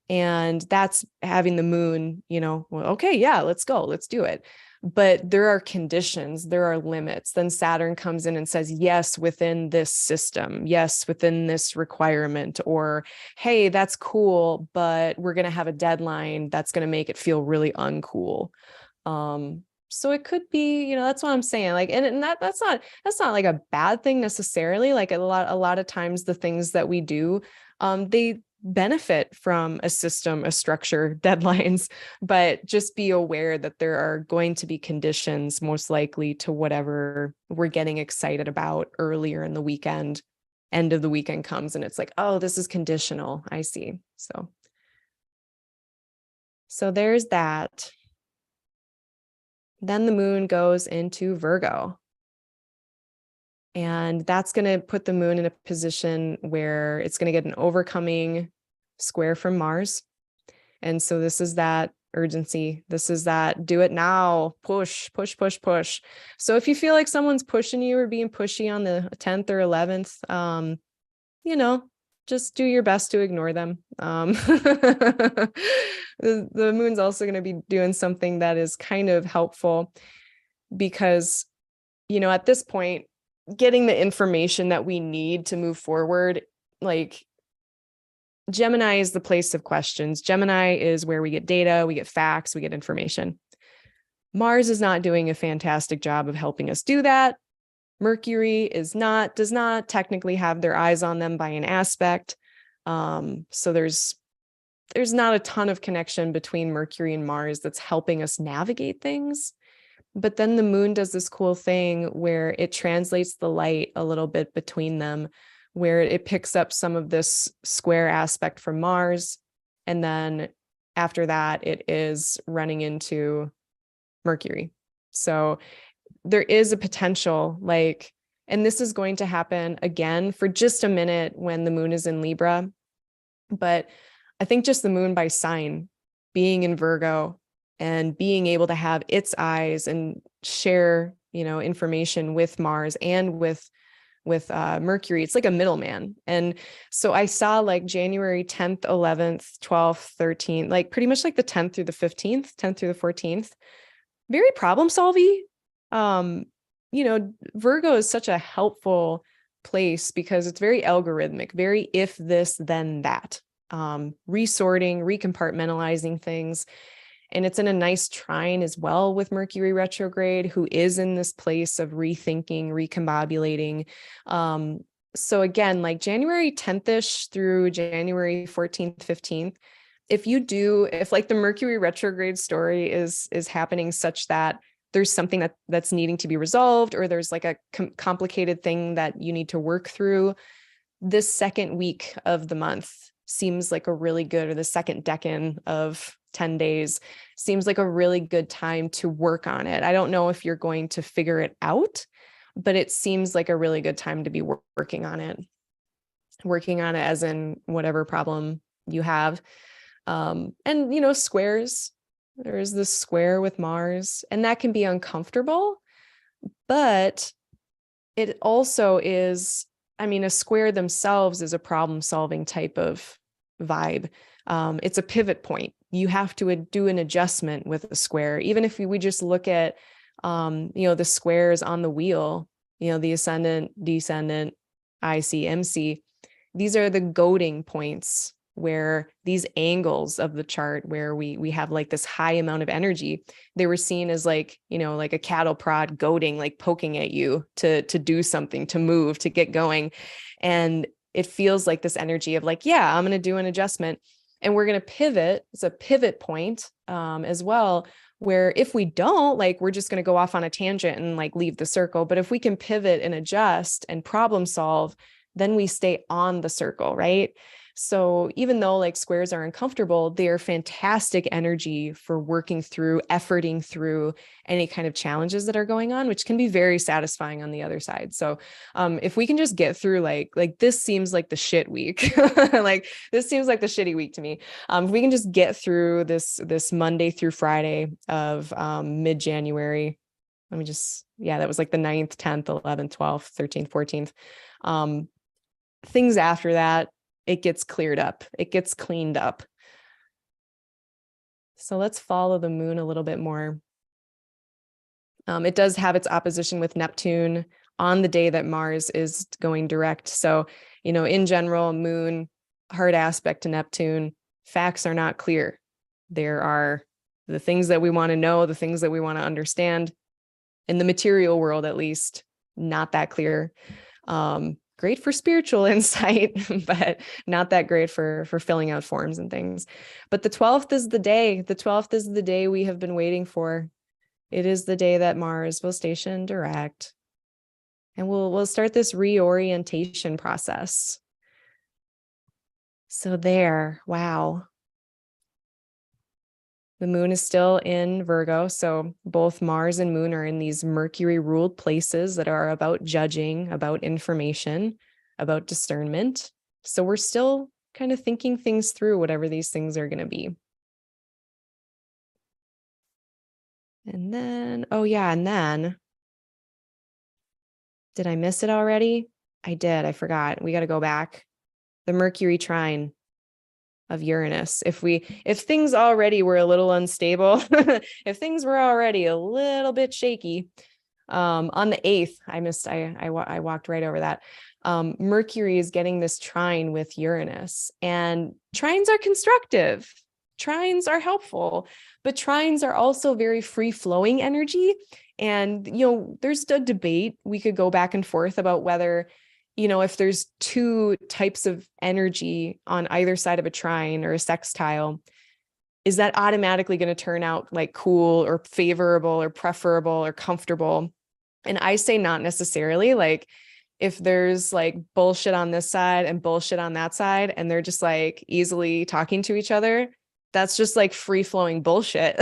And that's having the moon, well, okay, yeah, let's go, let's do it. But there are conditions, there are limits. Then Saturn comes in and says, yes, within this system, yes, within this requirement, or, hey, that's cool, but we're going to have a deadline that's going to make it feel really uncool. So it could be, that's what I'm saying. Like, and that's not like a bad thing necessarily. Like a lot of times the things that we do, they benefit from a system, a structure, deadlines, but just be aware that there are going to be conditions most likely to whatever we're getting excited about earlier in the weekend. End of the weekend comes and it's like, oh, this is conditional. I see. So there's that. Then the moon goes into Virgo. And that's going to put the moon in a position where it's going to get an overcoming square from Mars. And so this is that urgency. This is that do it now, push. So if you feel like someone's pushing you or being pushy on the 10th or 11th, just do your best to ignore them. The moon's also going to be doing something that is kind of helpful because, at this point, getting the information that we need to move forward, like Gemini is the place of questions. Gemini is where we get data, we get facts, we get information. Mars is not doing a fantastic job of helping us do that. Mercury does not technically have their eyes on them by an aspect. So there's not a ton of connection between Mercury and Mars that's helping us navigate things. But then the moon does this cool thing where it translates the light a little bit between them, where it picks up some of this square aspect from Mars. And then after that, it is running into Mercury. So there is a potential, and this is going to happen again for just a minute when the moon is in Libra. But I think just the moon by sign being in Virgo and being able to have its eyes and share, information with Mars and with Mercury, it's like a middleman. And so I saw like January 10th, 11th, 12th, 13th, like pretty much like the 10th through the 15th, 10th through the 14th, very problem solving. Virgo is such a helpful place because it's very algorithmic, very if this, then that, resorting, recompartmentalizing things. And it's in a nice trine as well with Mercury retrograde, who is in this place of rethinking, recombobulating. So again, like January 10th-ish through January 14th, 15th, if like the Mercury retrograde story is happening such that there's something that's needing to be resolved, or there's like a complicated thing that you need to work through, this second week of the month seems like a really good, or the second decan of 10 days seems like a really good time to work on it. I don't know if you're going to figure it out, but it seems like a really good time to be working on it as in whatever problem you have. And, squares, there's this square with Mars, and that can be uncomfortable, but it also is, a square themselves is a problem solving type of vibe. It's a pivot point. You have to do an adjustment with a square. Even if we just look at, the squares on the wheel, the ascendant, descendant, IC, MC, these are the goading points where these angles of the chart where we have like this high amount of energy, they were seen as like, like a cattle prod goading, like poking at you to do something, to move, to get going. And it feels like this energy of like, yeah, I'm going to do an adjustment. And we're going to pivot. It's a pivot point as well, where if we don't, like, we're just going to go off on a tangent and like leave the circle. But if we can pivot and adjust and problem solve, then we stay on the circle, right? So even though like squares are uncomfortable, they are fantastic energy for working through, efforting through any kind of challenges that are going on, which can be very satisfying on the other side. So if we can just get through like this seems like the shit week, like this seems like the shitty week to me. If we can just get through this Monday through Friday of mid-January, let me just, yeah, that was like the 9th, 10th, 11th, 12th, 13th, 14th. Things after that, it gets cleared up. It gets cleaned up. So let's follow the moon a little bit more. It does have its opposition with Neptune on the day that Mars is going direct. So, you know, in general, moon, hard aspect to Neptune, facts are not clear. There are the things that we want to know, the things that we want to understand. In the material world, at least, not that clear. Great for spiritual insight, but not that great for filling out forms and things. But the 12th is the day. The 12th is the day we have been waiting for. It is the day that Mars will station direct. And we'll start this reorientation process. So there, wow. The moon is still in Virgo. So both Mars and moon are in these Mercury ruled places that are about judging, about information, about discernment. So we're still kind of thinking things through, whatever these things are going to be. And then, oh yeah, and then, did I miss it already? I did. I forgot. We got to go back. The Mercury trine of Uranus. If things already were a little unstable, if things were already a little bit shaky, on the 8th, I walked right over that. Mercury is getting this trine with Uranus, and trines are constructive. Trines are helpful, but trines are also very free-flowing energy. And, you know, there's a debate. We could go back and forth about whether, you know, if there's two types of energy on either side of a trine or a sextile, is that automatically going to turn out like cool or favorable or preferable or comfortable? And I say not necessarily. Like, if there's like bullshit on this side and bullshit on that side, and they're just like easily talking to each other, that's just like free flowing bullshit,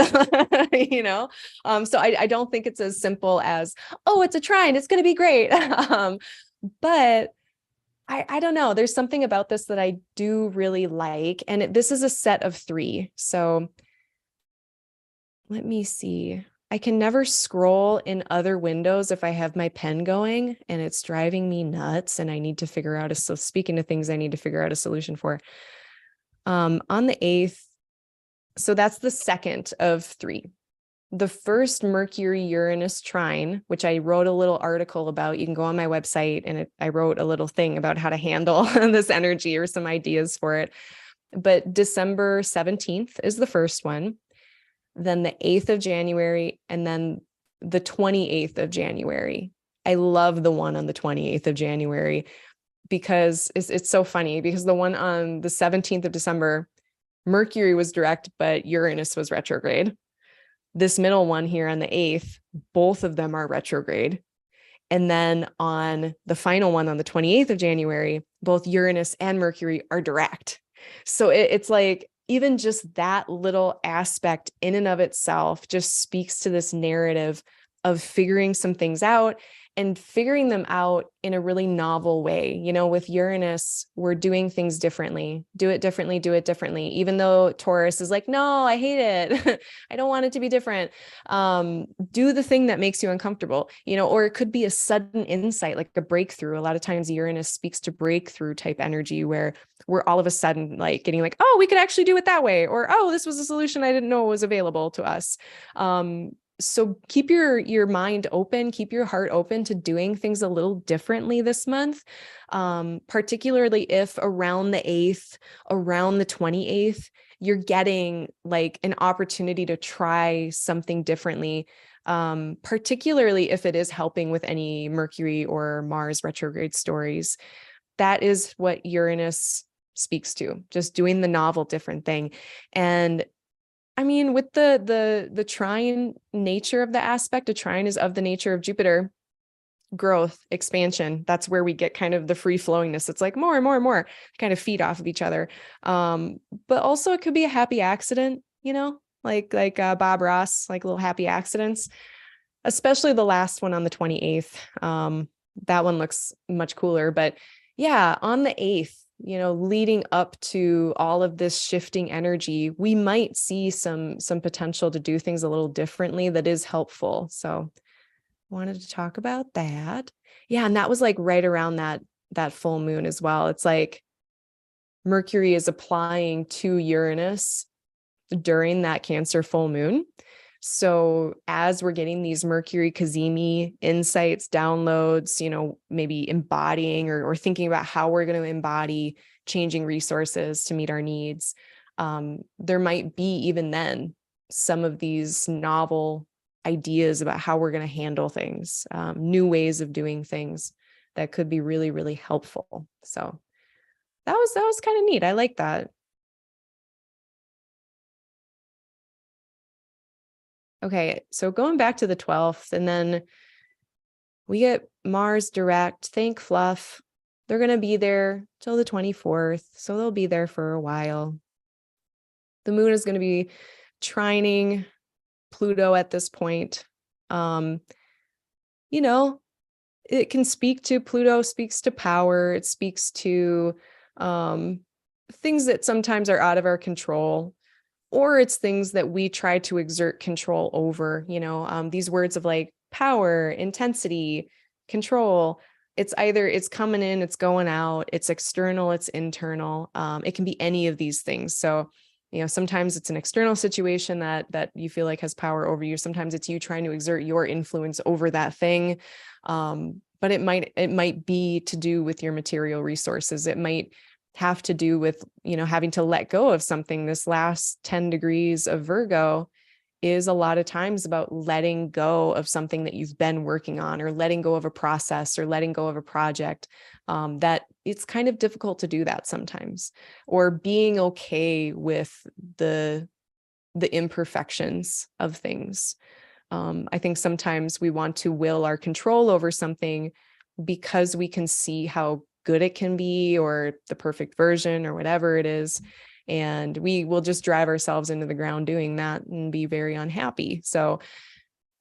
you know? So I don't think it's as simple as, oh, it's a trine, it's going to be great. But I don't know. There's something about this that I do really like. And this is a set of 3. So let me see. I can never scroll in other windows if I have my pen going, and it's driving me nuts. And I need to figure out so speaking of things I need to figure out a solution for. On the 8th, so that's the second of 3. The first Mercury Uranus trine, which I wrote a little article about, you can go on my website, and I wrote a little thing about how to handle this energy or some ideas for it. But December 17th is the first one, then the 8th of January, and then the 28th of January. I love the one on the 28th of January because it's so funny, because the one on the 17th of December, Mercury was direct, but Uranus was retrograde. This middle one here on the 8th, both of them are retrograde. And then on the final one on the 28th of January, both Uranus and Mercury are direct. So it's like, even just that little aspect in and of itself just speaks to this narrative of figuring some things out and figuring them out in a really novel way. You know, with Uranus, we're doing things differently, do it differently, even though Taurus is like, no, I hate it. I don't want it to be different. Do the thing that makes you uncomfortable, you know, or it could be a sudden insight, like a breakthrough. A lot of times Uranus speaks to breakthrough type energy, where we're all of a sudden like getting like, oh, we could actually do it that way. Or, oh, this was a solution I didn't know was available to us. So keep your mind open, keep your heart open to doing things a little differently this month, particularly if around the 8th, around the 28th, you're getting like an opportunity to try something differently, particularly if it is helping with any Mercury or Mars retrograde stories. That is what Uranus speaks to, just doing the novel different thing. And I mean, with the trine nature of the aspect, a trine is of the nature of Jupiter, growth, expansion. That's where we get kind of the free flowingness. It's like more and more and more kind of feed off of each other. But also it could be a happy accident, like Bob Ross, like little happy accidents, especially the last one on the 28th. That one looks much cooler, but yeah, on the 8th, leading up to all of this shifting energy, we might see some potential to do things a little differently that is helpful. So wanted to talk about that. Yeah. And that was like right around that full moon as well. It's like Mercury is applying to Uranus during that Cancer full moon. So as we're getting these Mercury Cazimi insights, downloads, maybe embodying or thinking about how we're going to embody changing resources to meet our needs, there might be even then some of these novel ideas about how we're going to handle things, new ways of doing things that could be really, really helpful. So that was kind of neat. I like that. Okay, so going back to the 12th, and then we get Mars direct. Thank Fluff. They're going to be there till the 24th, so they'll be there for a while. The moon is going to be trining Pluto at this point. It can speak to, Pluto speaks to power. It speaks to things that sometimes are out of our control, or it's things that we try to exert control over, these words of like power, intensity, control. It's either it's coming in, it's going out, it's external, it's internal. It can be any of these things. So, sometimes it's an external situation that you feel like has power over you. Sometimes it's you trying to exert your influence over that thing. But it might be to do with your material resources. It might have to do with, having to let go of something. This last 10 degrees of Virgo is a lot of times about letting go of something that you've been working on, or letting go of a process, or letting go of a project, that it's kind of difficult to do that sometimes, or being okay with the imperfections of things. I think sometimes we want to will our control over something because we can see how good it can be, or the perfect version, or whatever it is. And we will just drive ourselves into the ground doing that and be very unhappy. So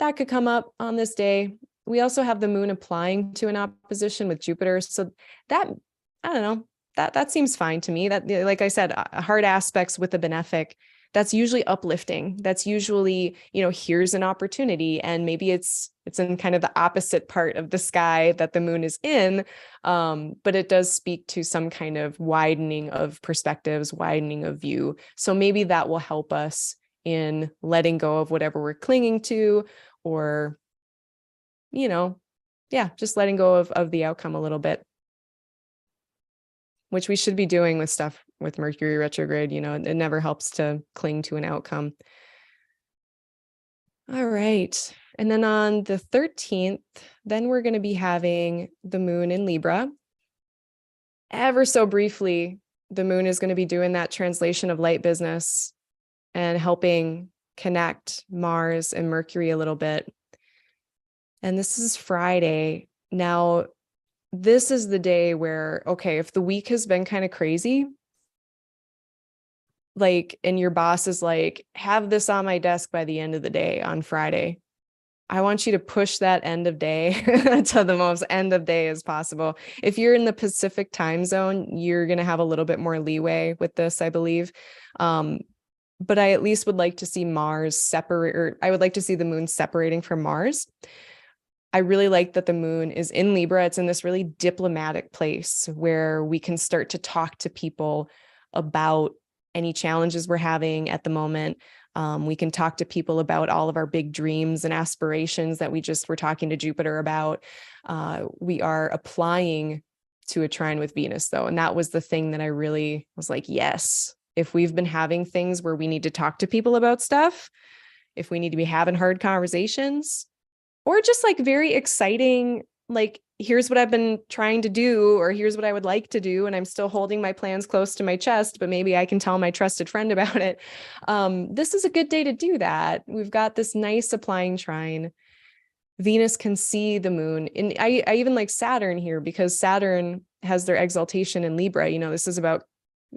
that could come up on this day. We also have the moon applying to an opposition with Jupiter. So that, I don't know, that seems fine to me. That, like I said, hard aspects with the benefic, that's usually uplifting. That's usually, here's an opportunity, and maybe it's in kind of the opposite part of the sky that the moon is in. But it does speak to some kind of widening of perspectives, widening of view. So maybe that will help us in letting go of whatever we're clinging to, or, just letting go of the outcome a little bit, which we should be doing with stuff with Mercury retrograde. It never helps to cling to an outcome. All right. And then on the 13th, then we're going to be having the moon in Libra. Ever so briefly, the moon is going to be doing that translation of light business and helping connect Mars and Mercury a little bit. And this is Friday. Now, this is the day where, okay, if the week has been kind of crazy, and your boss is like, have this on my desk by the end of the day on Friday, I want you to push that end of day to the most end of day as possible. If you're in the Pacific time zone, you're going to have a little bit more leeway with this, I believe. But I at least would like to see Mars separate, or I would like to see the moon separating from Mars. I really like that the moon is in Libra. It's in this really diplomatic place where we can start to talk to people about any challenges we're having at the moment. We can talk to people about all of our big dreams and aspirations that we just were talking to Jupiter about. We are applying to a trine with Venus, though. And that was the thing that I really was like, yes, if we've been having things where we need to talk to people about stuff, if we need to be having hard conversations, or just like very exciting, like here's what I've been trying to do, or here's what I would like to do. And I'm still holding my plans close to my chest, but maybe I can tell my trusted friend about it. This is a good day to do that. We've got this nice applying trine. Venus can see the moon. And I even like Saturn here, because Saturn has their exaltation in Libra. You know, this is about,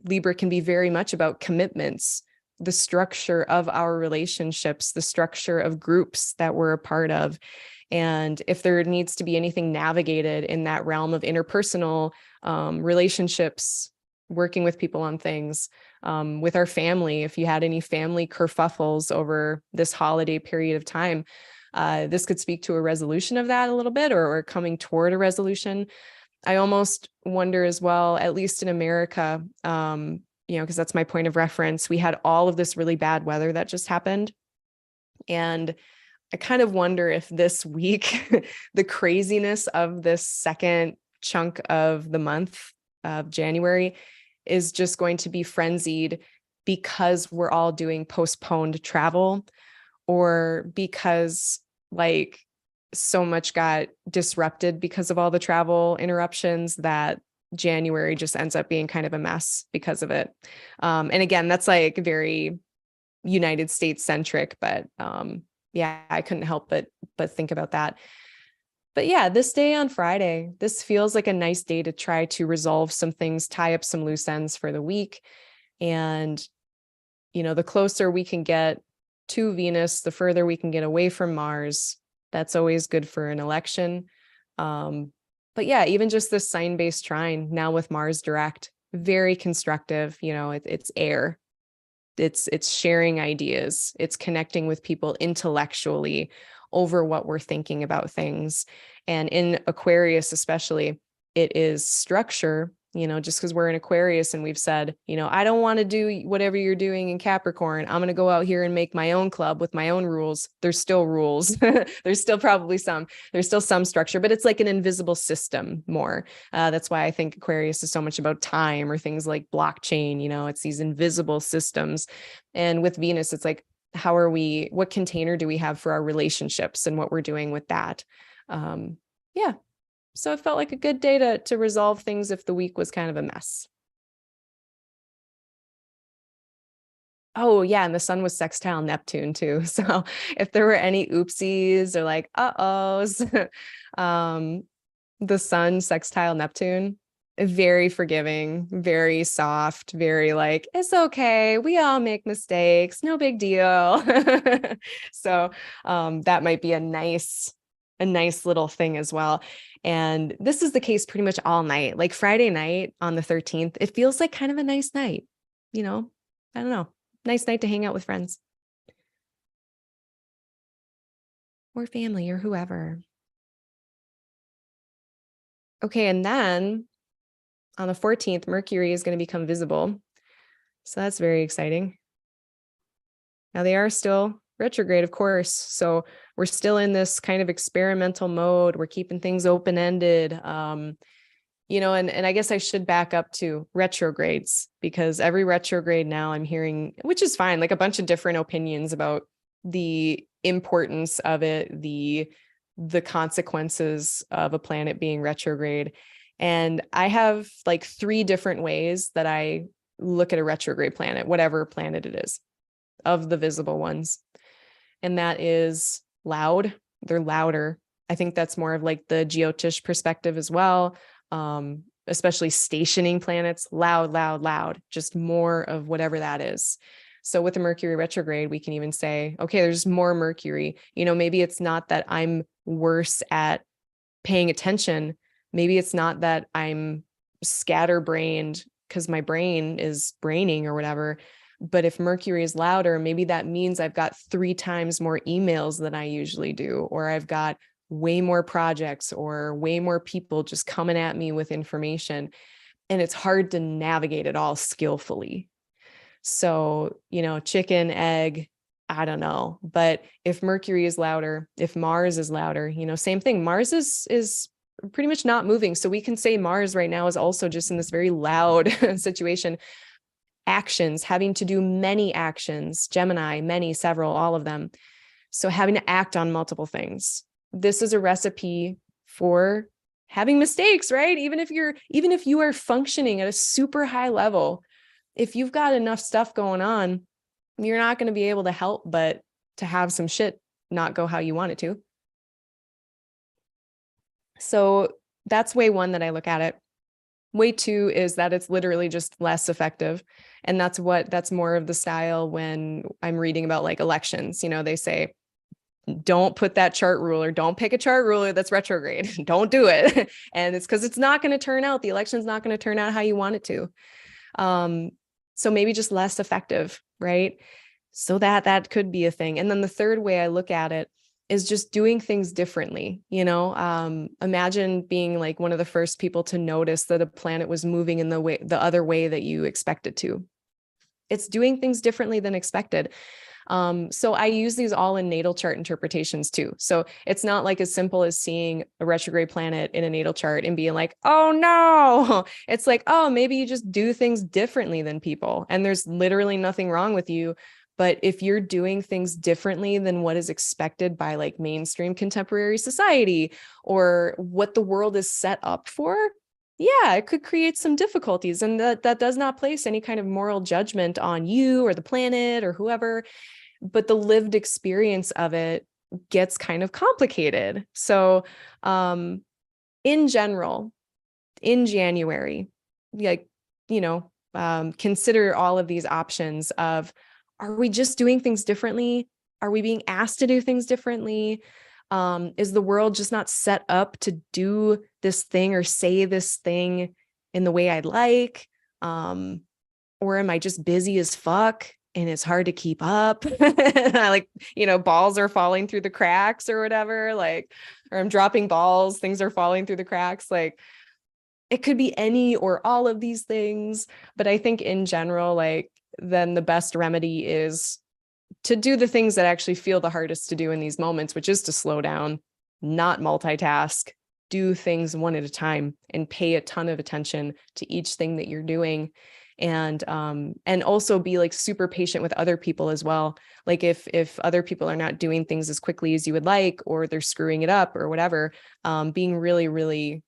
Libra can be very much about commitments, the structure of our relationships, the structure of groups that we're a part of. And if there needs to be anything navigated in that realm of interpersonal relationships, working with people on things, with our family, if you had any family kerfuffles over this holiday period of time, this could speak to a resolution of that a little bit, or coming toward a resolution. I almost wonder as well, at least in America, you know, because that's my point of reference, we had all of this really bad weather that just happened. And I kind of wonder if this week, the craziness of this second chunk of the month of January is just going to be frenzied because we're all doing postponed travel, or because like so much got disrupted because of all the travel interruptions that January just ends up being kind of a mess because of it. And again, that's like very United States centric, but yeah, I couldn't help but think about that. But yeah, this day on Friday, this feels like a nice day to try to resolve some things, tie up some loose ends for the week. And, you know, the closer we can get to Venus, the further we can get away from Mars. That's always good for an election. But yeah, even just this sign-based trine now with Mars direct, very constructive. You know, it's air. It's sharing ideas. It's connecting with people intellectually over what we're thinking about things. And in Aquarius, especially, it is structure, you know, just because we're in Aquarius and we've said, you know, I don't want to do whatever you're doing in Capricorn. I'm going to go out here and make my own club with my own rules. There's still rules. There's still some structure, but it's like an invisible system more. That's why I think Aquarius is so much about time, or things like blockchain, you know, it's these invisible systems. And with Venus, it's like, what container do we have for our relationships and what we're doing with that? Yeah. So it felt like a good day to resolve things if the week was kind of a mess. Oh yeah, and the sun was sextile Neptune too. So if there were any oopsies or like uh-ohs, the sun sextile Neptune, very forgiving, very soft, very like, it's okay, we all make mistakes, no big deal. So that might be a nice little thing as well. And this is the case pretty much all night. Like Friday night on the 13th, it feels like kind of a nice night, you know, I don't know, nice night to hang out with friends or family or whoever. Okay. And then on the 14th, Mercury is going to become visible. So that's very exciting. Now they are still retrograde, of course. So we're still in this kind of experimental mode. We're keeping things open-ended. You know, and I guess I should back up to retrogrades, because every retrograde now I'm hearing, which is fine, like a bunch of different opinions about the importance of it, the consequences of a planet being retrograde. And I have like 3 different ways that I look at a retrograde planet, whatever planet it is, of the visible ones. And that is loud. They're louder. I think that's more of like the Jyotish perspective as well. Especially stationing planets, loud, just more of whatever that is. So with the Mercury retrograde, we can even say, okay, there's more Mercury. You know, maybe it's not that I'm worse at paying attention. Maybe it's not that I'm scatterbrained because my brain is braining or whatever. But if Mercury is louder, maybe that means I've got 3 times more emails than I usually do, or I've got way more projects or way more people just coming at me with information. And it's hard to navigate it all skillfully. So, you know, chicken, egg, I don't know. But if Mercury is louder, if Mars is louder, you know, same thing. Mars is pretty much not moving. So we can say Mars right now is also just in this very loud situation. Actions, having to do many actions, Gemini, many, several, all of them. So having to act on multiple things. This is a recipe for having mistakes, right? Even if you are functioning at a super high level, if you've got enough stuff going on, you're not going to be able to help but to have some shit not go how you want it to. So that's way one that I look at it. Way two is that it's literally just less effective. And that's more of the style when I'm reading about like elections. They say, don't put that chart ruler, don't pick a chart ruler that's retrograde. Don't do it. And it's because it's not going to turn out. The election's not going to turn out how you want it to. So maybe just less effective, right? So that could be a thing. And then the third way I look at it is just doing things differently. Imagine being like one of the first people to notice that a planet was moving in the other way that you expect it to. It's doing things differently than expected. So I use these all in natal chart interpretations too. So it's not like as simple as seeing a retrograde planet in a natal chart and being like, oh no, it's like, oh, maybe you just do things differently than people. And there's literally nothing wrong with you. But if you're doing things differently than what is expected by like mainstream contemporary society or what the world is set up for, yeah, it could create some difficulties. And that does not place any kind of moral judgment on you or the planet or whoever, but the lived experience of it gets kind of complicated. So in general, in January, like, consider all of these options of, are we just doing things differently? Are we being asked to do things differently? Is the world just not set up to do this thing or say this thing in the way I'd like? Or am I just busy as fuck and it's hard to keep up? Balls are falling through the cracks or whatever, or I'm dropping balls, things are falling through the cracks. Like, it could be any or all of these things. But I think in general, then the best remedy is to do the things that actually feel the hardest to do in these moments, which is to slow down, not multitask, do things one at a time and pay a ton of attention to each thing that you're doing. And also be like super patient with other people as well. Like if other people are not doing things as quickly as you would like, or they're screwing it up or whatever, being really, really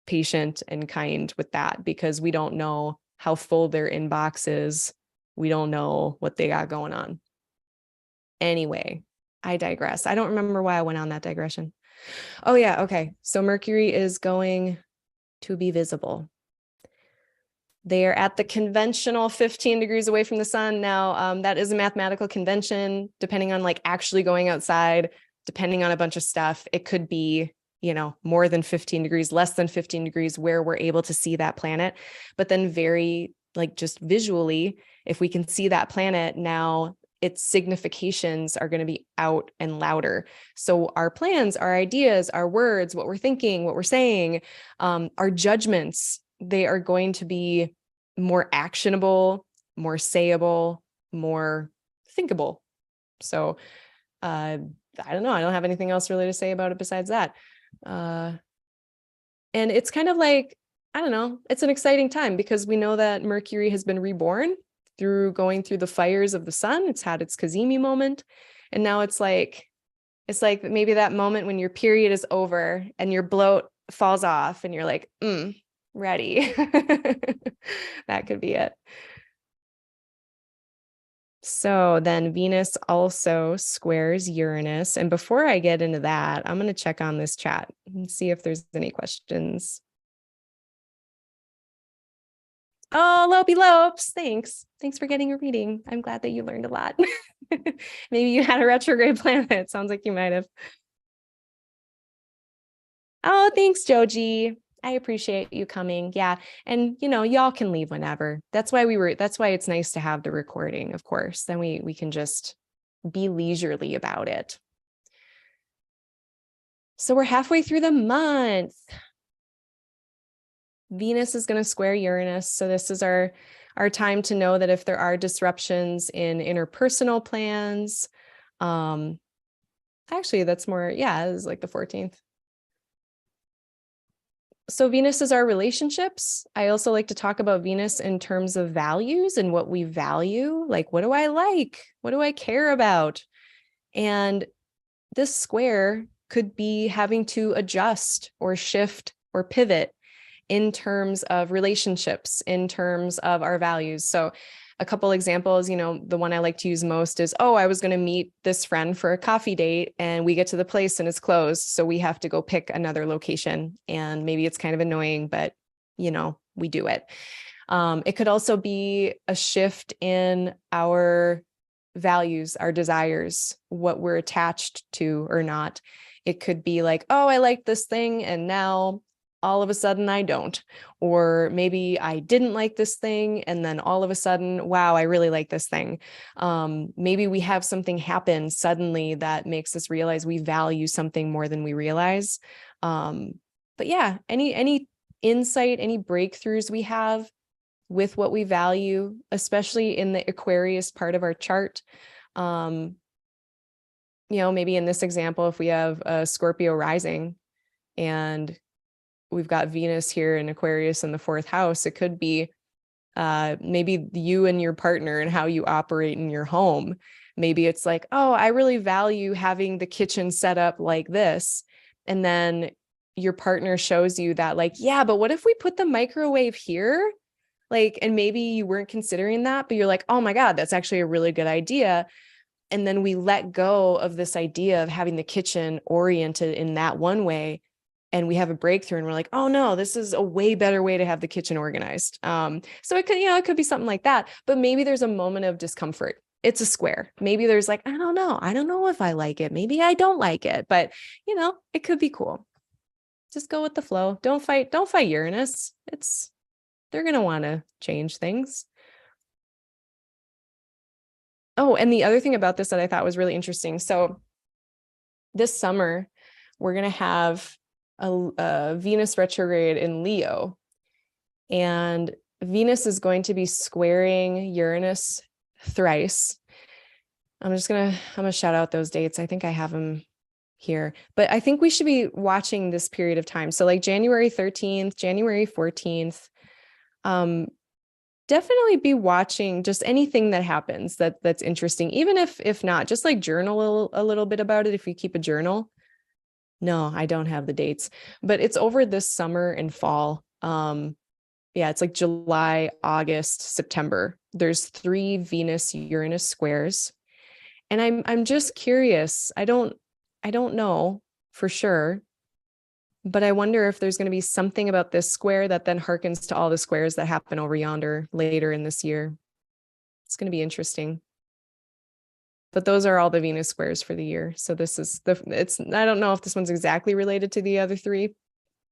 patient and kind with that, because we don't know how full their inbox is. We don't know what they got going on. Anyway, I digress. I don't remember why I went on that digression. Oh yeah. Okay. So Mercury is going to be visible. They are at the conventional 15 degrees away from the sun. Now, that is a mathematical convention, depending on actually going outside, depending on a bunch of stuff. It could be, more than 15 degrees, less than 15 degrees where we're able to see that planet. But then just visually, if we can see that planet now, its significations are going to be out and louder. So our plans, our ideas, our words, what we're thinking, what we're saying, our judgments, they are going to be more actionable, more sayable, more thinkable. So I don't know. I don't have anything else really to say about it besides that. And it's kind of I don't know, it's an exciting time because we know that Mercury has been reborn through going through the fires of the sun. It's had its Cazimi moment. And now it's like maybe that moment when your period is over and your bloat falls off and you're like, ready. That could be it. So then Venus also squares Uranus. And before I get into that, I'm going to check on this chat and see if there's any questions. Oh, Lopey Lopes, thanks. Thanks for getting a reading. I'm glad that you learned a lot. Maybe you had a retrograde planet. Sounds like you might have. Oh, thanks, Joji. I appreciate you coming. Yeah. And y'all can leave whenever. That's why it's nice to have the recording, of course. Then we can just be leisurely about it. So we're halfway through the month. Venus is going to square Uranus. So this is our time to know that if there are disruptions in interpersonal plans, actually that's more, yeah, it is like the 14th. So Venus is our relationships. I also like to talk about Venus in terms of values and what we value. Like, what do I like? What do I care about? And this square could be having to adjust or shift or pivot in terms of relationships, in terms of our values. So a couple examples, the one I like to use most is, oh, I was going to meet this friend for a coffee date and we get to the place and it's closed. So we have to go pick another location, and maybe it's kind of annoying, but we do it. It could also be a shift in our values, our desires, what we're attached to or not. It could be like, oh, I like this thing and now all of a sudden I don't. Or maybe I didn't like this thing and then all of a sudden, wow, I really like this thing. Maybe we have something happen suddenly that makes us realize we value something more than we realize. But yeah, any insight, any breakthroughs we have with what we value, especially in the Aquarius part of our chart. Maybe in this example, if we have a Scorpio rising and we've got Venus here in Aquarius in the 4th house, it could be maybe you and your partner and how you operate in your home. Maybe it's like, oh, I really value having the kitchen set up like this. And then your partner shows you that, like, yeah, but what if we put the microwave here? Like, and maybe you weren't considering that, but you're like, oh my God, that's actually a really good idea. And then we let go of this idea of having the kitchen oriented in that one way. And we have a breakthrough and we're like, oh no, this is a way better way to have the kitchen organized. So it could be something like that, but maybe there's a moment of discomfort. It's a square. Maybe there's like, I don't know if I like it. Maybe I don't like it, but it could be cool. Just go with the flow. Don't fight Uranus. They're going to want to change things. Oh, and the other thing about this that I thought was really interesting. So this summer, we're going to have a Venus retrograde in Leo, and Venus is going to be squaring Uranus thrice. I'm going to shout out those dates. I think I have them here, but I think we should be watching this period of time. So like January 13th, January 14th, definitely be watching just anything that happens that's interesting, even if not, just like journal a little bit about it if you keep a journal. No, I don't have the dates, but it's over this summer and fall. It's like July, August, September. There's 3 Venus Uranus squares. And I'm just curious. I don't know for sure, but I wonder if there's going to be something about this square that then harkens to all the squares that happen over yonder later in this year. It's going to be interesting. But those are all the Venus squares for the year. So this is I don't know if this one's exactly related to the other 3,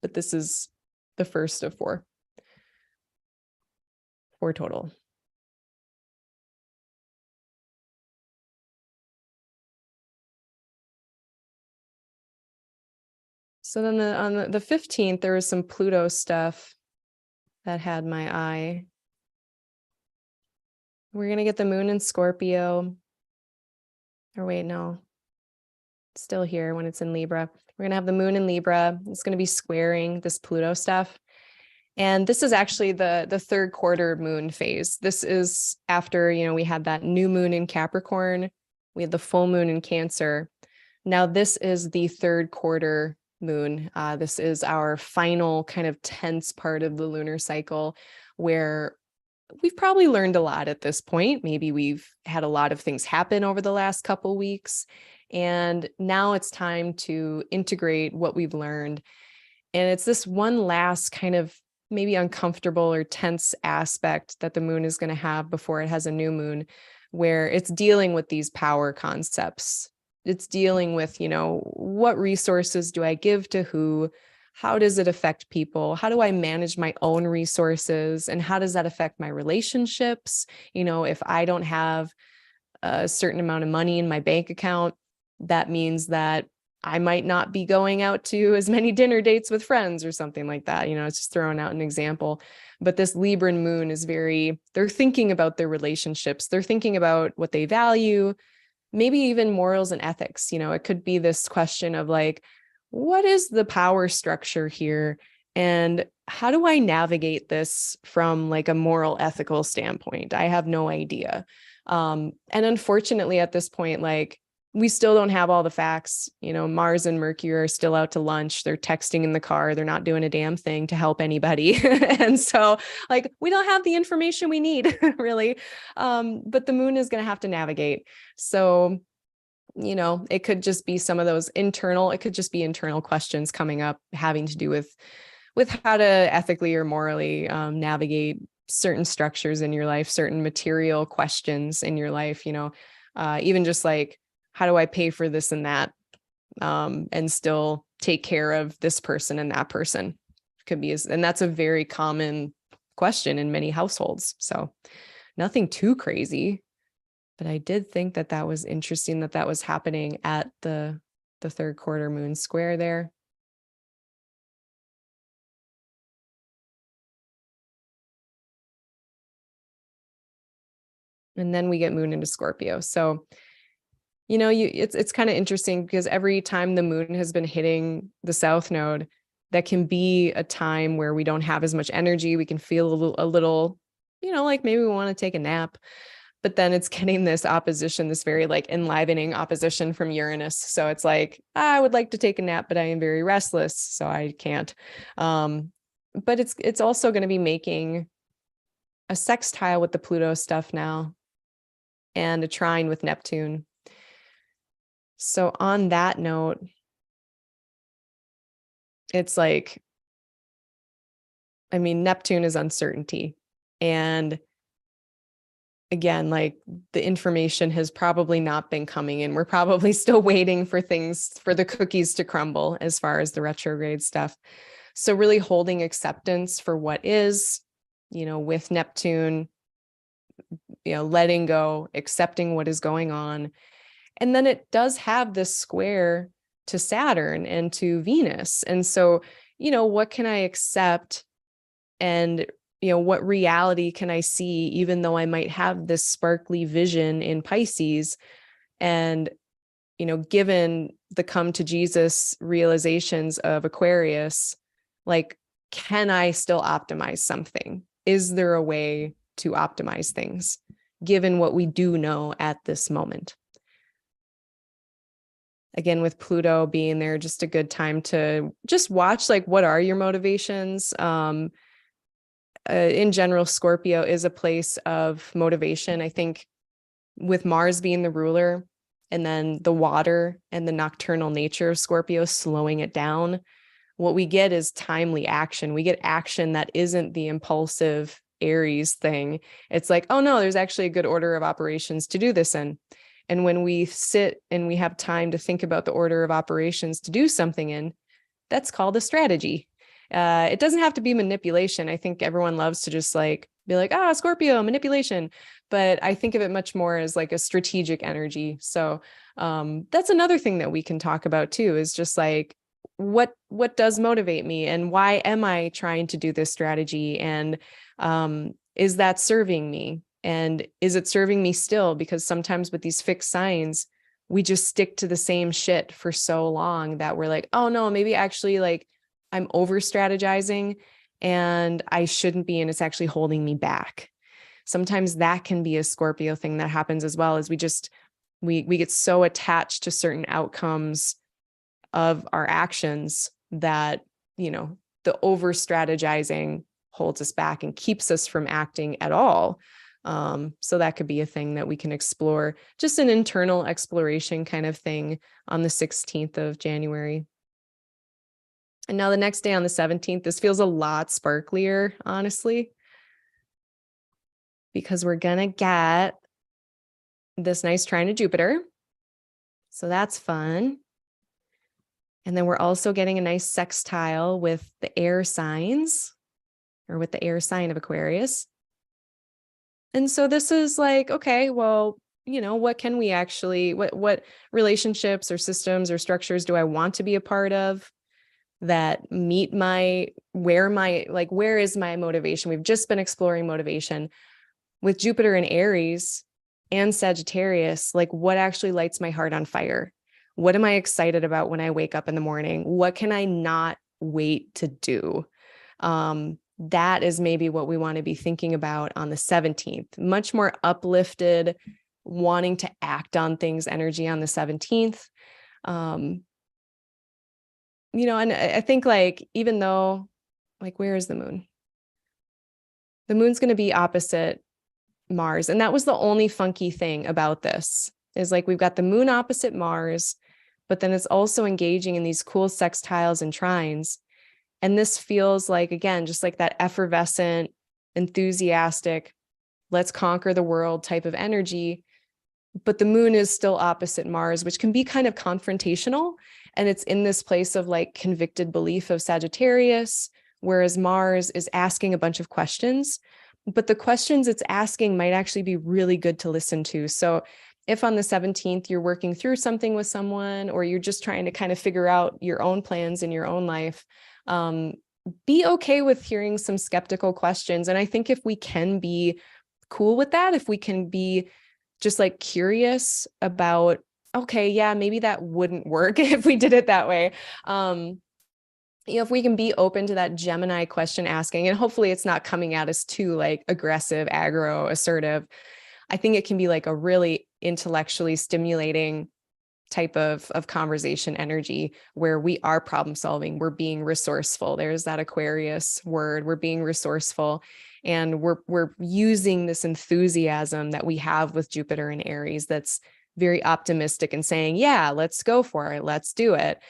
but this is the first of 4 total. So then on the 15th, there was some Pluto stuff that had my eye. We're going to get the moon in Scorpio. Or wait, no. It's still here when it's in Libra. We're going to have the moon in Libra. It's going to be squaring this Pluto stuff. And this is actually the 3rd quarter moon phase. This is after, we had that new moon in Capricorn. We had the full moon in Cancer. Now this is the 3rd quarter moon. This is our final kind of tense part of the lunar cycle, where we've probably learned a lot at this point. Maybe we've had a lot of things happen over the last couple weeks, and now it's time to integrate what we've learned. And it's this one last kind of maybe uncomfortable or tense aspect that the moon is going to have before it has a new moon, where it's dealing with these power concepts. It's dealing with, what resources do I give to who? How does it affect people? How do I manage my own resources? And how does that affect my relationships? If I don't have a certain amount of money in my bank account, that means that I might not be going out to as many dinner dates with friends or something like that. It's just throwing out an example. But this Libran moon is they're thinking about their relationships. They're thinking about what they value, maybe even morals and ethics. It could be this question of like, what is the power structure here? And how do I navigate this from like a moral, ethical standpoint? I have no idea. And unfortunately at this point, like we still don't have all the facts. You know, Mars and Mercury are still out to lunch. They're texting in the car. They're not doing a damn thing to help anybody. And so like, we don't have the information we need really. But the moon is going to have to navigate. So, you know, it could just be some of those internal, it could just be internal questions coming up having to do with how to ethically or morally navigate certain structures in your life, certain material questions in your life, you know, even just like, how do I pay for this and that, and still take care of this person and that person? Could be, and that's a very common question in many households. So nothing too crazy, but I did think that that was interesting that that was happening at the third quarter moon square there. And then we get moon into Scorpio. So, you know, it's kind of interesting because every time the moon has been hitting the south node, that can be a time where we don't have as much energy. We can feel a little, you know, like maybe we want to take a nap, but then it's getting this opposition, this very like enlivening opposition from Uranus. So it's like, I would like to take a nap, but I am very restless, so I can't. But it's also going to be making a sextile with the Pluto stuff now and a trine with Neptune. So on that note, it's like, I mean, Neptune is uncertainty. And again, like the information has probably not been coming in. We're probably still waiting for things, for the cookies to crumble as far as the retrograde stuff. So really holding acceptance for what is, you know, with Neptune, you know, letting go, accepting what is going on. And then it does have this square to Saturn and to Venus. And so, you know, what can I accept? And, you know, what reality can I see, even though I might have this sparkly vision in Pisces? And, you know, given the come to Jesus realizations of Aquarius, like, can I still optimize something? Is there a way to optimize things, given what we do know at this moment? Again, with Pluto being there, just a good time to just watch, like, what are your motivations? In general, Scorpio is a place of motivation. I think with Mars being the ruler and then the water and the nocturnal nature of Scorpio slowing it down, what we get is timely action. We get action that isn't the impulsive Aries thing. It's like, oh no, there's actually a good order of operations to do this in. And when we sit and we have time to think about the order of operations to do something in, that's called a strategy. It doesn't have to be manipulation. I think everyone loves to just like be like, Scorpio, manipulation. But I think of it much more as like a strategic energy. So that's another thing that we can talk about too, is just like, what does motivate me and why am I trying to do this strategy? And is that serving me? And is it serving me still? Because sometimes with these fixed signs, we just stick to the same shit for so long that we're like, oh no, maybe actually like I'm over strategizing and I shouldn't be, and it's actually holding me back. Sometimes that can be a Scorpio thing that happens as well, as we get so attached to certain outcomes of our actions that, you know, the over strategizing holds us back and keeps us from acting at all. So that could be a thing that we can explore, just an internal exploration kind of thing on the 16th of January. And now the next day on the 17th, this feels a lot sparklier, honestly, because we're going to get this nice trine to Jupiter. So that's fun. And then we're also getting a nice sextile with the air signs, or with the air sign of Aquarius. And so this is like, okay, well, you know, what can we actually, what relationships or systems or structures do I want to be a part of that meet where is my motivation? We've just been exploring motivation with Jupiter in Aries and Sagittarius. Like, what actually lights my heart on fire? What am I excited about when I wake up in the morning? What can I not wait to do? That is maybe what we want to be thinking about on the 17th. Much more uplifted, wanting to act on things energy on the 17th. And I think like, even though, like, where is the moon? The moon's going to be opposite Mars. And that was the only funky thing about this, is like, we've got the moon opposite Mars, but then it's also engaging in these cool sextiles and trines. And this feels like, again, just like that effervescent, enthusiastic, let's conquer the world type of energy. But the moon is still opposite Mars, which can be kind of confrontational. And it's in this place of like convicted belief of Sagittarius, whereas Mars is asking a bunch of questions. But the questions it's asking might actually be really good to listen to. So if on the 17th you're working through something with someone, or you're just trying to kind of figure out your own plans in your own life, be okay with hearing some skeptical questions. And I think if we can be cool with that, if we can be just like curious about, okay, yeah, maybe that wouldn't work if we did it that way. If we can be open to that Gemini question asking, and hopefully it's not coming at us too like aggressive, aggro, assertive. I think it can be like a really intellectually stimulating type of conversation energy where we are problem solving, we're being resourceful. There's that Aquarius word. We're being resourceful, and we're using this enthusiasm that we have with Jupiter and Aries that's very optimistic and saying, yeah, let's go for it. Let's do it.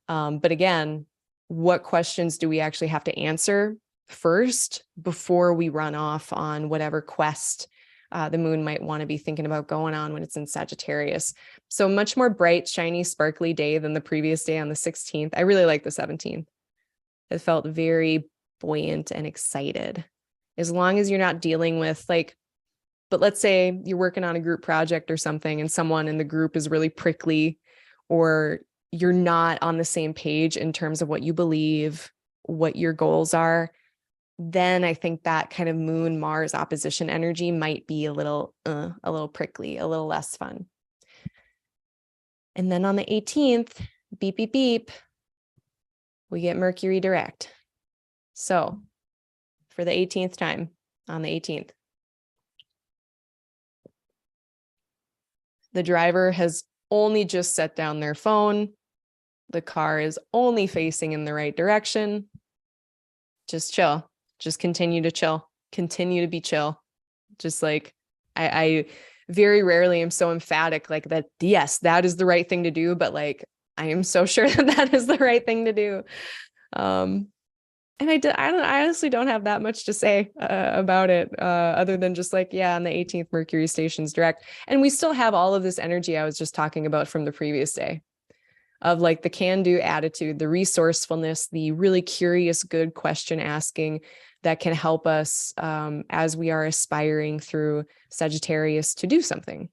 But again, what questions do we actually have to answer first before we run off on whatever quest the moon might want to be thinking about going on when it's in Sagittarius? So much more bright, shiny, sparkly day than the previous day on the 16th. I really like the 17th. It felt very buoyant and excited. As long as you're not dealing with like, but let's say you're working on a group project or something and someone in the group is really prickly, or you're not on the same page in terms of what you believe, what your goals are, then I think that kind of moon Mars opposition energy might be a little prickly, a little less fun. And then on the 18th, beep, beep, beep, we get Mercury direct. So for the 18th time on the 18th, the driver has only just set down their phone. The car is only facing in the right direction. Just chill. Just continue to chill. Continue to be chill. Just like, I very rarely am so emphatic like that. Yes, that is the right thing to do. But like, I am so sure that is the right thing to do. And I honestly don't have that much to say about it, other than just like, yeah, on the 18th, Mercury stations direct. And we still have all of this energy I was just talking about from the previous day, of like the can-do attitude, the resourcefulness, the really curious, good question asking that can help us as we are aspiring through Sagittarius to do something.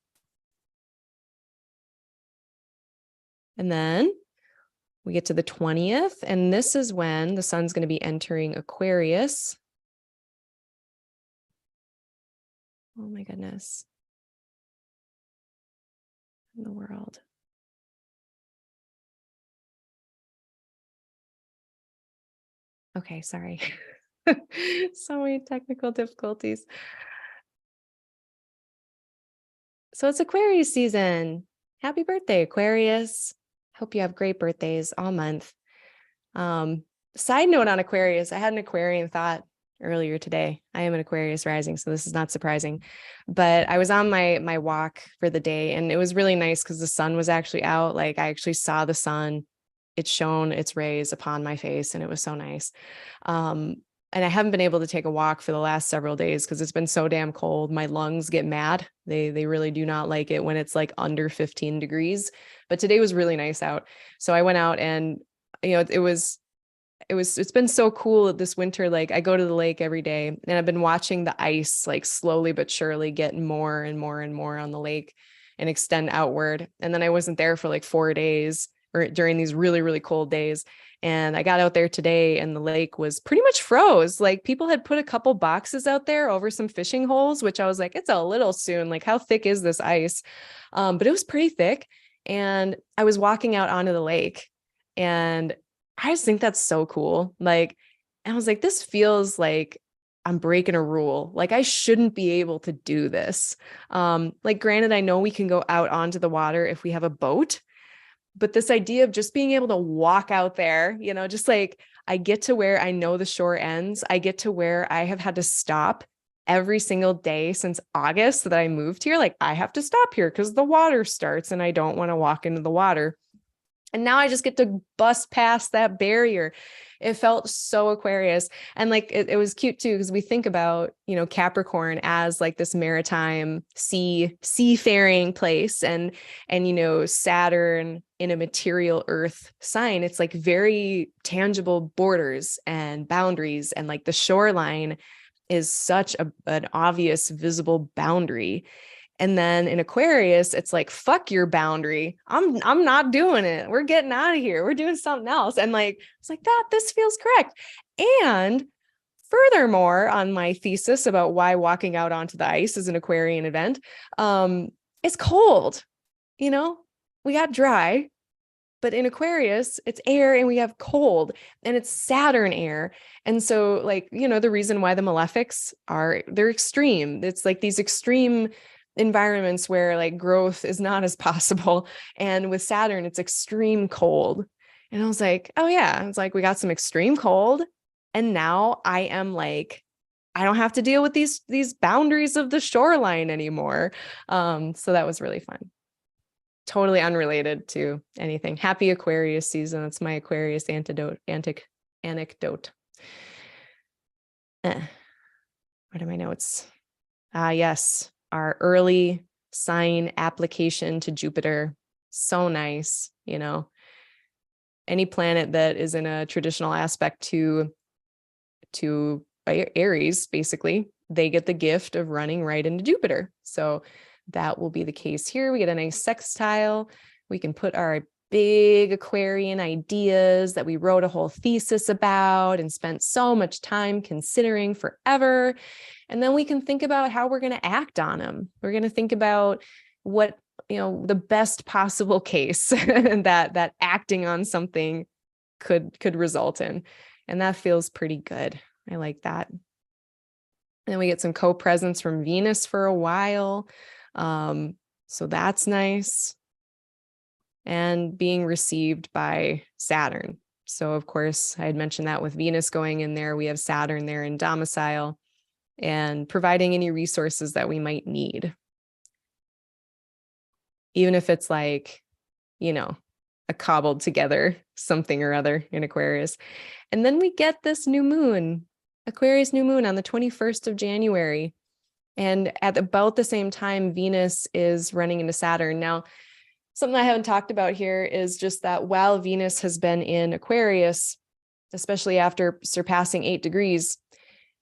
And then we get to the 20th, and this is when the sun's going to be entering Aquarius. Oh my goodness. In the world. Okay, sorry. So many technical difficulties. So it's Aquarius season. Happy birthday, Aquarius. Hope you have great birthdays all month. Side note on Aquarius, I had an Aquarian thought earlier today. I am an Aquarius rising, so this is not surprising. But I was on my walk for the day, and it was really nice because the sun was actually out. Like, I actually saw the sun. It shone its rays upon my face, and it was so nice. And I haven't been able to take a walk for the last several days because it's been so damn cold. My lungs get mad. They really do not like it when it's like under 15 degrees. But today was really nice out. So I went out, and it's been so cool this winter. Like, I go to the lake every day, and I've been watching the ice like slowly but surely get more and more and more on the lake and extend outward. And then I wasn't there for like 4 days, or during these really, really cold days. And I got out there today, and the lake was pretty much froze. Like, people had put a couple boxes out there over some fishing holes, which I was like, it's a little soon. Like, how thick is this ice? But it was pretty thick. And I was walking out onto the lake, and I just think that's so cool. Like, and I was like, this feels like I'm breaking a rule. Like I shouldn't be able to do this. Like granted, I know we can go out onto the water if we have a boat, but this idea of just being able to walk out there, just like I get to where I know the shore ends. I get to where I have had to stop every single day since August that I moved here. Like I have to stop here because the water starts and I don't want to walk into the water. And now I just get to bust past that barrier. It felt so Aquarius. And like it was cute too, because we think about, Capricorn as like this maritime seafaring place and Saturn in a material earth sign. It's like very tangible borders and boundaries. And like the shoreline is such an obvious visible boundary. And then in Aquarius, it's like, fuck your boundary. I'm not doing it. We're getting out of here. We're doing something else. And like, it's like this feels correct. And furthermore, on my thesis about why walking out onto the ice is an Aquarian event, it's cold. We got dry, but in Aquarius, it's air and we have cold and it's Saturn air. And so like, the reason why the malefics they're extreme. It's like these extreme environments where like growth is not as possible. And with Saturn, it's extreme cold. And I was like, oh yeah, it's like we got some extreme cold. And now I am like, I don't have to deal with these boundaries of the shoreline anymore. So that was really fun. Totally unrelated to anything. Happy Aquarius season. That's my Aquarius anecdote. What are my notes? Yes. Our early sign application to Jupiter. So nice, any planet that is in a traditional aspect to Aries, basically, they get the gift of running right into Jupiter. So that will be the case here. We get a nice sextile. We can put our big Aquarian ideas that we wrote a whole thesis about and spent so much time considering forever. And then we can think about how we're going to act on them. We're going to think about what, the best possible case that acting on something could result in. And that feels pretty good. I like that. And then we get some co-presence from Venus for a while. So that's nice. And being received by Saturn. So of course, I had mentioned that with Venus going in there, we have Saturn there in domicile and providing any resources that we might need. Even if it's like, a cobbled together something or other in Aquarius. And then we get this new moon, Aquarius New Moon on the 21st of January. And at about the same time, Venus is running into Saturn. Now, something I haven't talked about here is just that while Venus has been in Aquarius, especially after surpassing 8 degrees,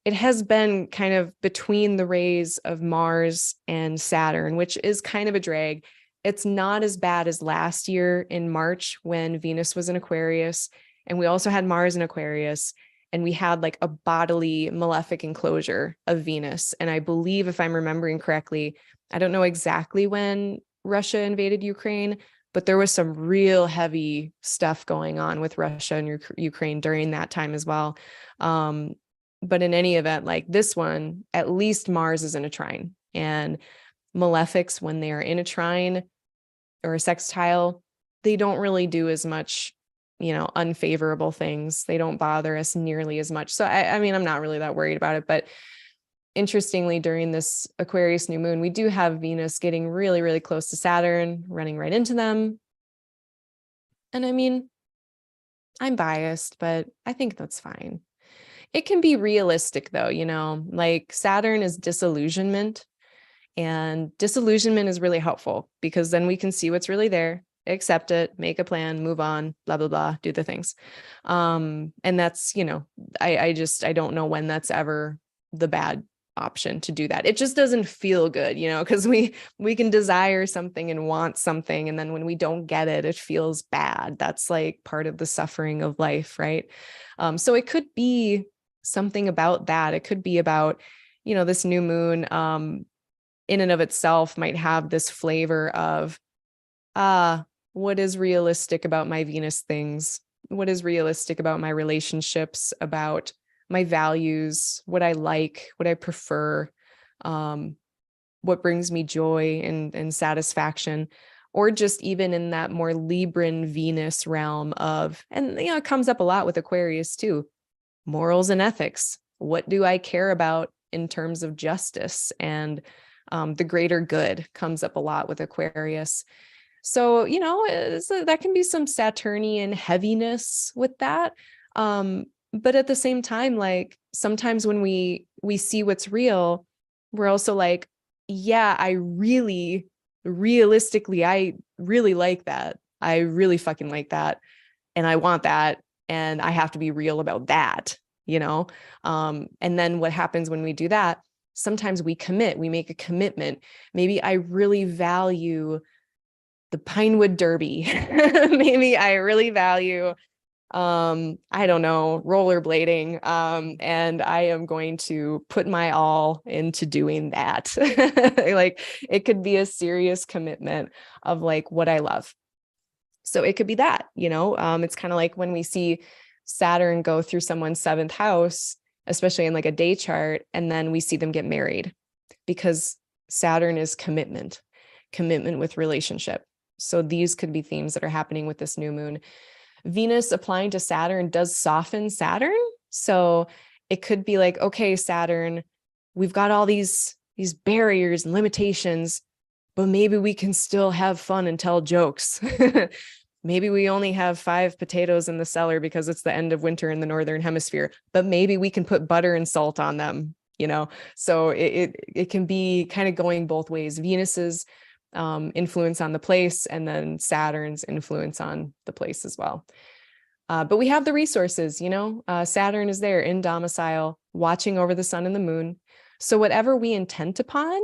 it has been kind of between the rays of Mars and Saturn, which is kind of a drag. It's not as bad as last year in March when Venus was in Aquarius, and we also had Mars in Aquarius, and we had like a bodily malefic enclosure of Venus. And I believe, if I'm remembering correctly, I don't know exactly when Russia invaded Ukraine, but there was some real heavy stuff going on with Russia and Ukraine during that time as well. But in any event, like this one, at least Mars is in a trine, and malefics, when they are in a trine or a sextile, they don't really do as much, unfavorable things. They don't bother us nearly as much. So I mean, I'm not really that worried about it, but interestingly, during this Aquarius new moon, we do have Venus getting really, really close to Saturn, running right into them. And I mean, I'm biased, but I think that's fine. It can be realistic though, like Saturn is disillusionment, and disillusionment is really helpful because then we can see what's really there, accept it, make a plan, move on, blah, blah, blah, do the things. And that's, I don't know when that's ever the bad option to do that. It just doesn't feel good, because we can desire something and want something, and then when we don't get it, it feels bad. That's like part of the suffering of life, right? So it could be something about that. It could be about, this new moon in and of itself might have this flavor of, what is realistic about my Venus things? What is realistic about my relationships, about my values, what I like, what I prefer, what brings me joy and satisfaction, or just even in that more Libran Venus realm of, and it comes up a lot with Aquarius too, morals and ethics. What do I care about in terms of justice and the greater good comes up a lot with Aquarius. So, that can be some Saturnian heaviness with that. But at the same time, like sometimes when we see what's real, we're also like, yeah, realistically, I really like that. I really fucking like that. And I want that. And I have to be real about that, And then what happens when we do that? Sometimes we make a commitment. Maybe I really value the Pinewood Derby. Maybe I really value, I don't know, rollerblading. And I am going to put my all into doing that. Like it could be a serious commitment of like what I love. So it could be that, it's kind of like when we see Saturn go through someone's 7th house, especially in like a day chart, and then we see them get married because Saturn is commitment with relationship. So these could be themes that are happening with this new moon. Venus applying to Saturn does soften Saturn. So it could be like, okay, Saturn, we've got all these barriers and limitations, but maybe we can still have fun and tell jokes. Maybe we only have 5 potatoes in the cellar because it's the end of winter in the Northern Hemisphere, but maybe we can put butter and salt on them, So it can be kind of going both ways. Venus's influence on the place, and then Saturn's influence on the place as well. But we have the resources, Saturn is there in domicile, watching over the sun and the moon. So whatever we intend upon,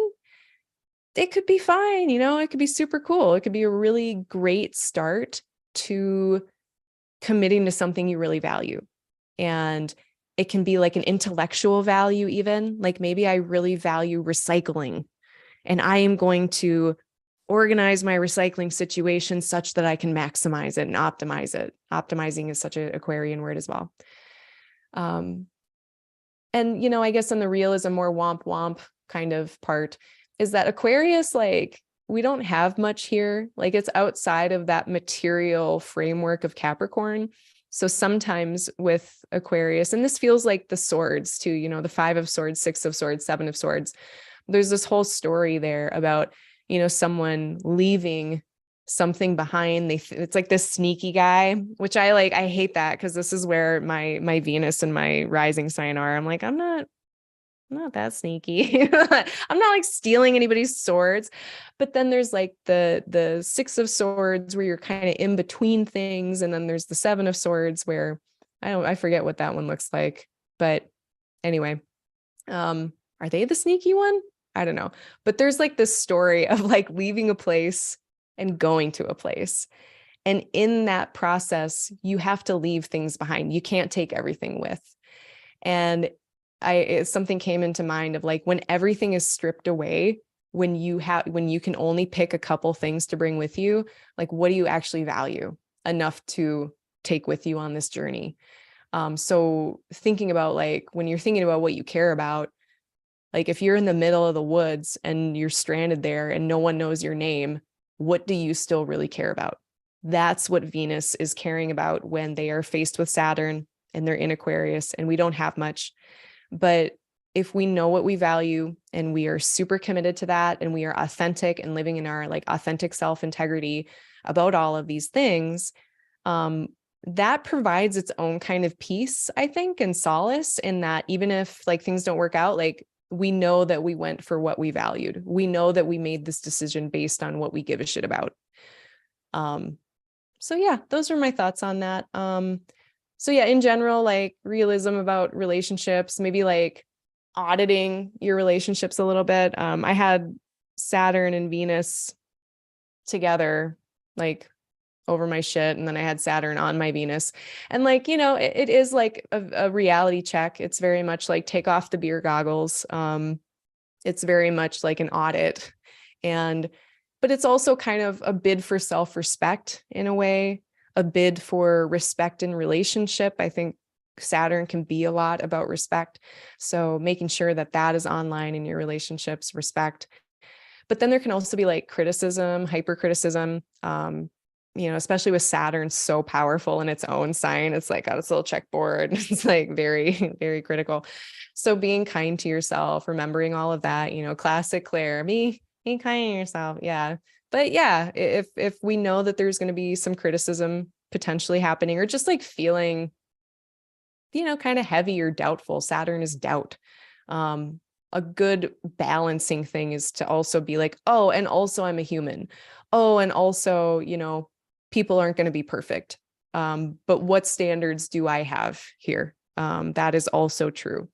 it could be fine, it could be super cool. It could be a really great start to committing to something you really value. And it can be like an intellectual value, even like maybe I really value recycling, and I am going to organize my recycling situation such that I can maximize it and optimize it. Optimizing is such an Aquarian word as well. And, I guess on the realism, more womp womp kind of part is that Aquarius, like, we don't have much here. Like, it's outside of that material framework of Capricorn. So sometimes with Aquarius, and this feels like the swords too, the 5 of swords, 6 of swords, 7 of swords. There's this whole story there about, someone leaving something behind. It's like this sneaky guy, which I hate that, because this is where my Venus and my rising sign are. I'm like, I'm not that sneaky. I'm not like stealing anybody's swords. But then there's like the 6 of swords where you're kind of in between things. And then there's the 7 of swords where I forget what that one looks like. But anyway, are they the sneaky one? I don't know. But there's like this story of like leaving a place and going to a place. And in that process, you have to leave things behind. You can't take everything with. And something came into mind of like, when everything is stripped away, when you can only pick a couple things to bring with you, like, what do you actually value enough to take with you on this journey? So thinking about like, when you're thinking about what you care about, like if you're in the middle of the woods and you're stranded there and no one knows your name, what do you still really care about? That's what Venus is caring about when they are faced with Saturn and they're in Aquarius and we don't have much. But if we know what we value and we are super committed to that, and we are authentic and living in our like authentic self-integrity about all of these things, that provides its own kind of peace, I think, and solace in that even if like things don't work out, like we know that we went for what we valued. We know that we made this decision based on what we give a shit about. So yeah, those are my thoughts on that. So yeah, in general, like realism about relationships, maybe like auditing your relationships a little bit. I had Saturn and Venus together, like over my shit. And then I had Saturn on my Venus. And like, it is like a reality check. It's very much like take off the beer goggles. It's very much like an audit. But it's also kind of a bid for self-respect in a way, a bid for respect in relationship. I think Saturn can be a lot about respect. So making sure that that is online in your relationships, respect. But then there can also be like criticism, hypercriticism, especially with Saturn so powerful in its own sign. It's like got its little checkboard. It's like very, very critical. So being kind to yourself, remembering all of that, classic Claire, being kind to yourself. Yeah. But yeah, if we know that there's going to be some criticism potentially happening, or just like feeling, kind of heavy or doubtful, Saturn is doubt. A good balancing thing is to also be like, oh, and also I'm a human. Oh, and also, people aren't going to be perfect. But what standards do I have here? That is also true.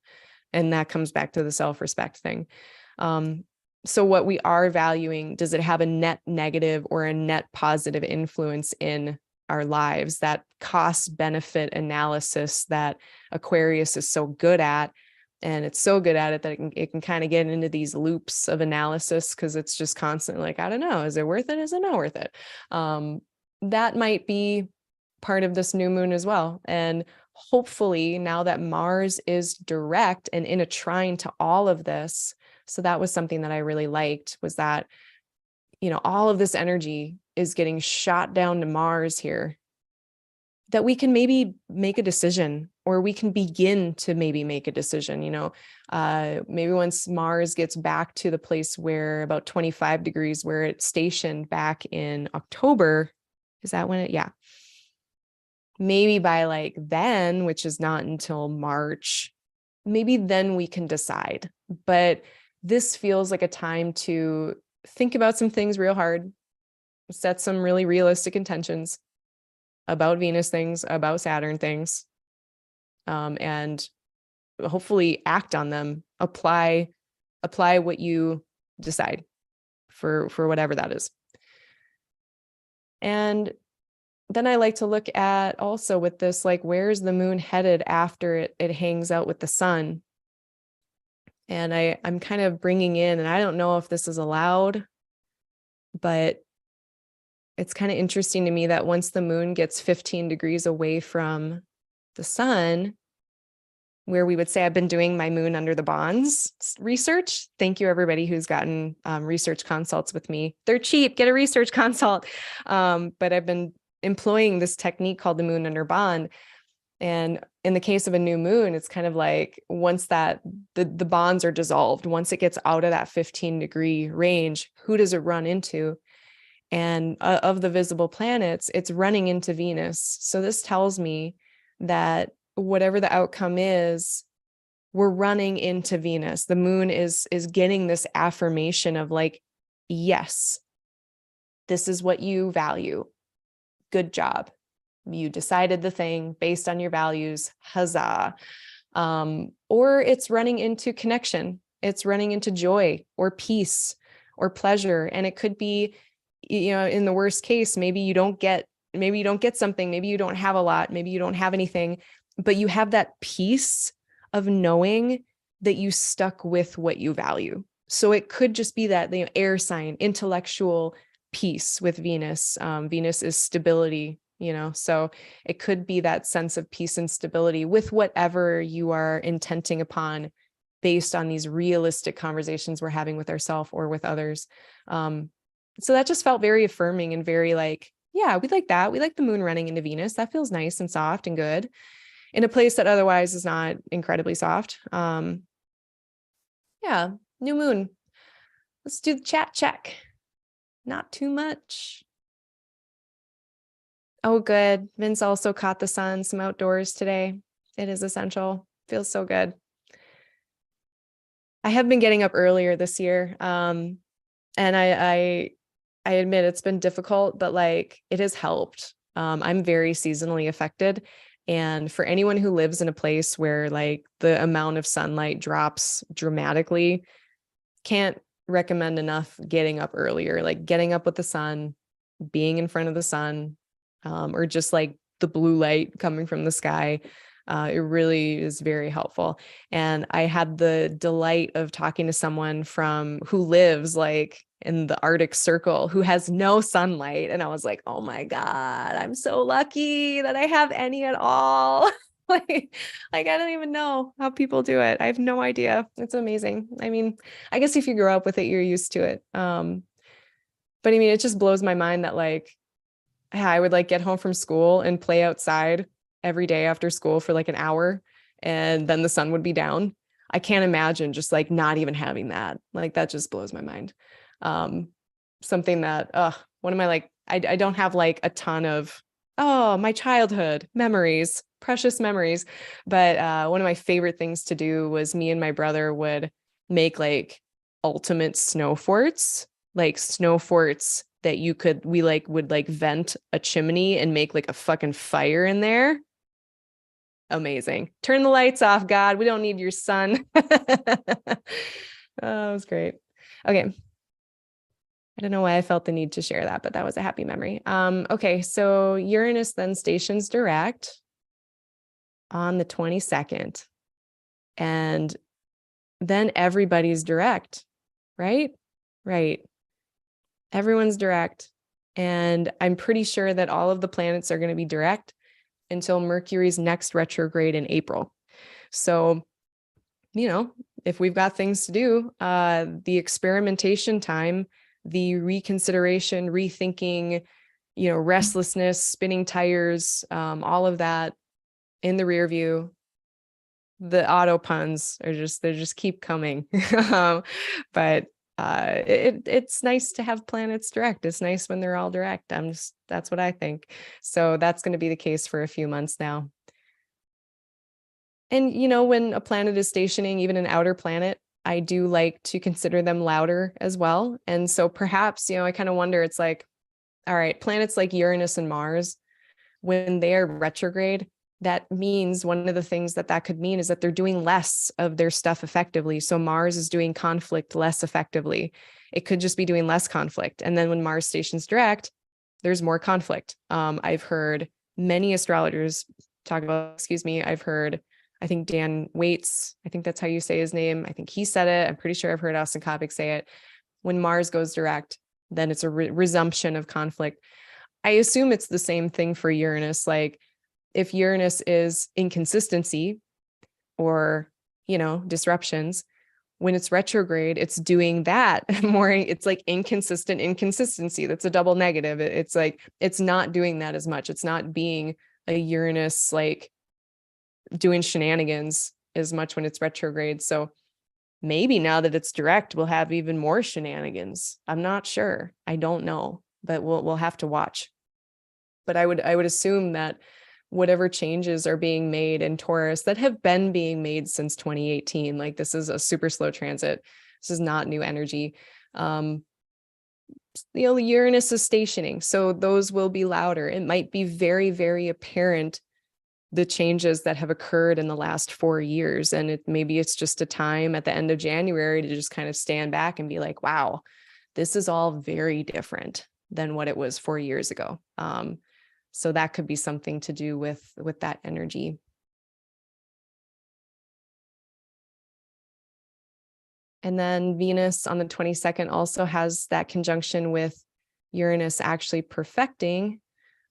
And that comes back to the self-respect thing. So what we are valuing, does it have a net negative or a net positive influence in our lives? That cost benefit analysis that Aquarius is so good at. And it's so good at it that it can kind of get into these loops of analysis, because it's just constantly like, I don't know, is it worth it? Is it not worth it? That might be part of this new moon as well. And hopefully now that Mars is direct and in a trine to all of this, so that was something that I really liked, was that, all of this energy is getting shot down to Mars here, that we can maybe make a decision, or we can begin to maybe make a decision, maybe once Mars gets back to the place where about 25 degrees, where it stationed back in October. Is that when yeah. Maybe by like then, which is not until March, maybe then we can decide. But this feels like a time to think about some things real hard, set some really realistic intentions about Venus things, about Saturn things, and hopefully act on them, apply what you decide for whatever that is. And then I like to look at also with this, like, where's the moon headed after it hangs out with the sun? And I'm kind of bringing in, and I don't know if this is allowed, but it's kind of interesting to me that once the moon gets 15 degrees away from the sun, where we would say, I've been doing my moon under the bonds research. Thank you, everybody who's gotten research consults with me. They're cheap, get a research consult. But I've been employing this technique called the moon under bond. And in the case of a new moon, it's kind of like once that the bonds are dissolved, once it gets out of that 15-degree range, who does it run into? And of the visible planets, it's running into Venus. So this tells me that whatever the outcome is, we're running into Venus. The moon is getting this affirmation of like, yes, this is what you value. Good job. You decided the thing based on your values. Huzzah. Or it's running into connection. It's running into joy or peace or pleasure. And it could be, in the worst case, maybe you don't get something, maybe you don't have a lot, maybe you don't have anything, but you have that peace of knowing that you stuck with what you value. So it could just be that, air sign, intellectual peace with Venus. Venus is stability, so it could be that sense of peace and stability with whatever you are intenting upon based on these realistic conversations we're having with ourselves or with others. So that just felt very affirming and very like, yeah, we like that. We like the moon running into Venus. That feels nice and soft and good in a place that otherwise is not incredibly soft. Yeah, new moon. Let's do the chat check. Not too much. Oh, good. Vince also caught the sun, some outdoors today. It is essential. Feels so good. I have been getting up earlier this year. And I admit it's been difficult, but like it has helped. I'm very seasonally affected. And for anyone who lives in a place where like the amount of sunlight drops dramatically, can't recommend enough getting up earlier, like getting up with the sun, being in front of the sun, or just like the blue light coming from the sky. It really is very helpful. And I had the delight of talking to someone who lives like in the Arctic Circle, who has no sunlight. And I was like, oh my God, I'm so lucky that I have any at all. like I don't even know how people do it. I have no idea. It's amazing. I mean, I guess if you grow up with it, you're used to it. But I mean, it just blows my mind that like I would like get home from school and play outside every day after school for like an hour, and then the sun would be down. I can't imagine just like not even having that. Like that just blows my mind. Um, Something that one of my like I don't have like a ton of my childhood memories, precious memories, but one of my favorite things to do was me and my brother would make like ultimate snow forts, like snow forts that we like would like vent a chimney and make like a fucking fire in there. Amazing. Turn the lights off, God. We don't need your sun. Oh, it was great. Okay. I don't know why I felt the need to share that, but that was a happy memory. Okay, so Uranus then stations direct on the 22nd. And then everybody's direct, right? Right. Everyone's direct. And I'm pretty sure that all of the planets are going to be direct until Mercury's next retrograde in April. So, you know, if we've got things to do, the experimentation time, the reconsideration, rethinking, you know, restlessness, spinning tires, all of that in the rear view. The auto puns are they just keep coming. But it's nice to have planets direct. It's nice when they're all direct. That's what I think. So that's going to be the case for a few months now. And, you know, when a planet is stationing, even an outer planet, I do like to consider them louder as well. And so perhaps, you know, I kind of wonder, it's like, all right, planets like Uranus and Mars, when they are retrograde, that means one of the things that could mean is that they're doing less of their stuff effectively. So Mars is doing conflict less effectively. It could just be doing less conflict. And then when Mars stations direct, there's more conflict. I've heard many astrologers talk about, I've heard, I think Dan Waits, I think that's how you say his name. I think he said it. I'm pretty sure I've heard Austin Kopic say it. When Mars goes direct, then it's a resumption of conflict. I assume it's the same thing for Uranus. Like if Uranus is inconsistency or, you know, disruptions, when it's retrograde, it's doing that more. It's like inconsistency. That's a double negative. It's like, it's not doing that as much. It's not being a Uranus, like doing shenanigans as much when it's retrograde. So maybe now that it's direct, we'll have even more shenanigans. I'm not sure. I don't know, but we'll have to watch. But I would assume that whatever changes are being made in Taurus that have been being made since 2018, like this is a super slow transit. This is not new energy. You know, Uranus is stationing, so those will be louder. It might be very, very apparent the changes that have occurred in the last 4 years. And maybe it's just a time at the end of January to just kind of stand back and be like, wow, this is all very different than what it was 4 years ago. So that could be something to do with that energy. And then Venus on the 22nd also has that conjunction with Uranus actually perfecting.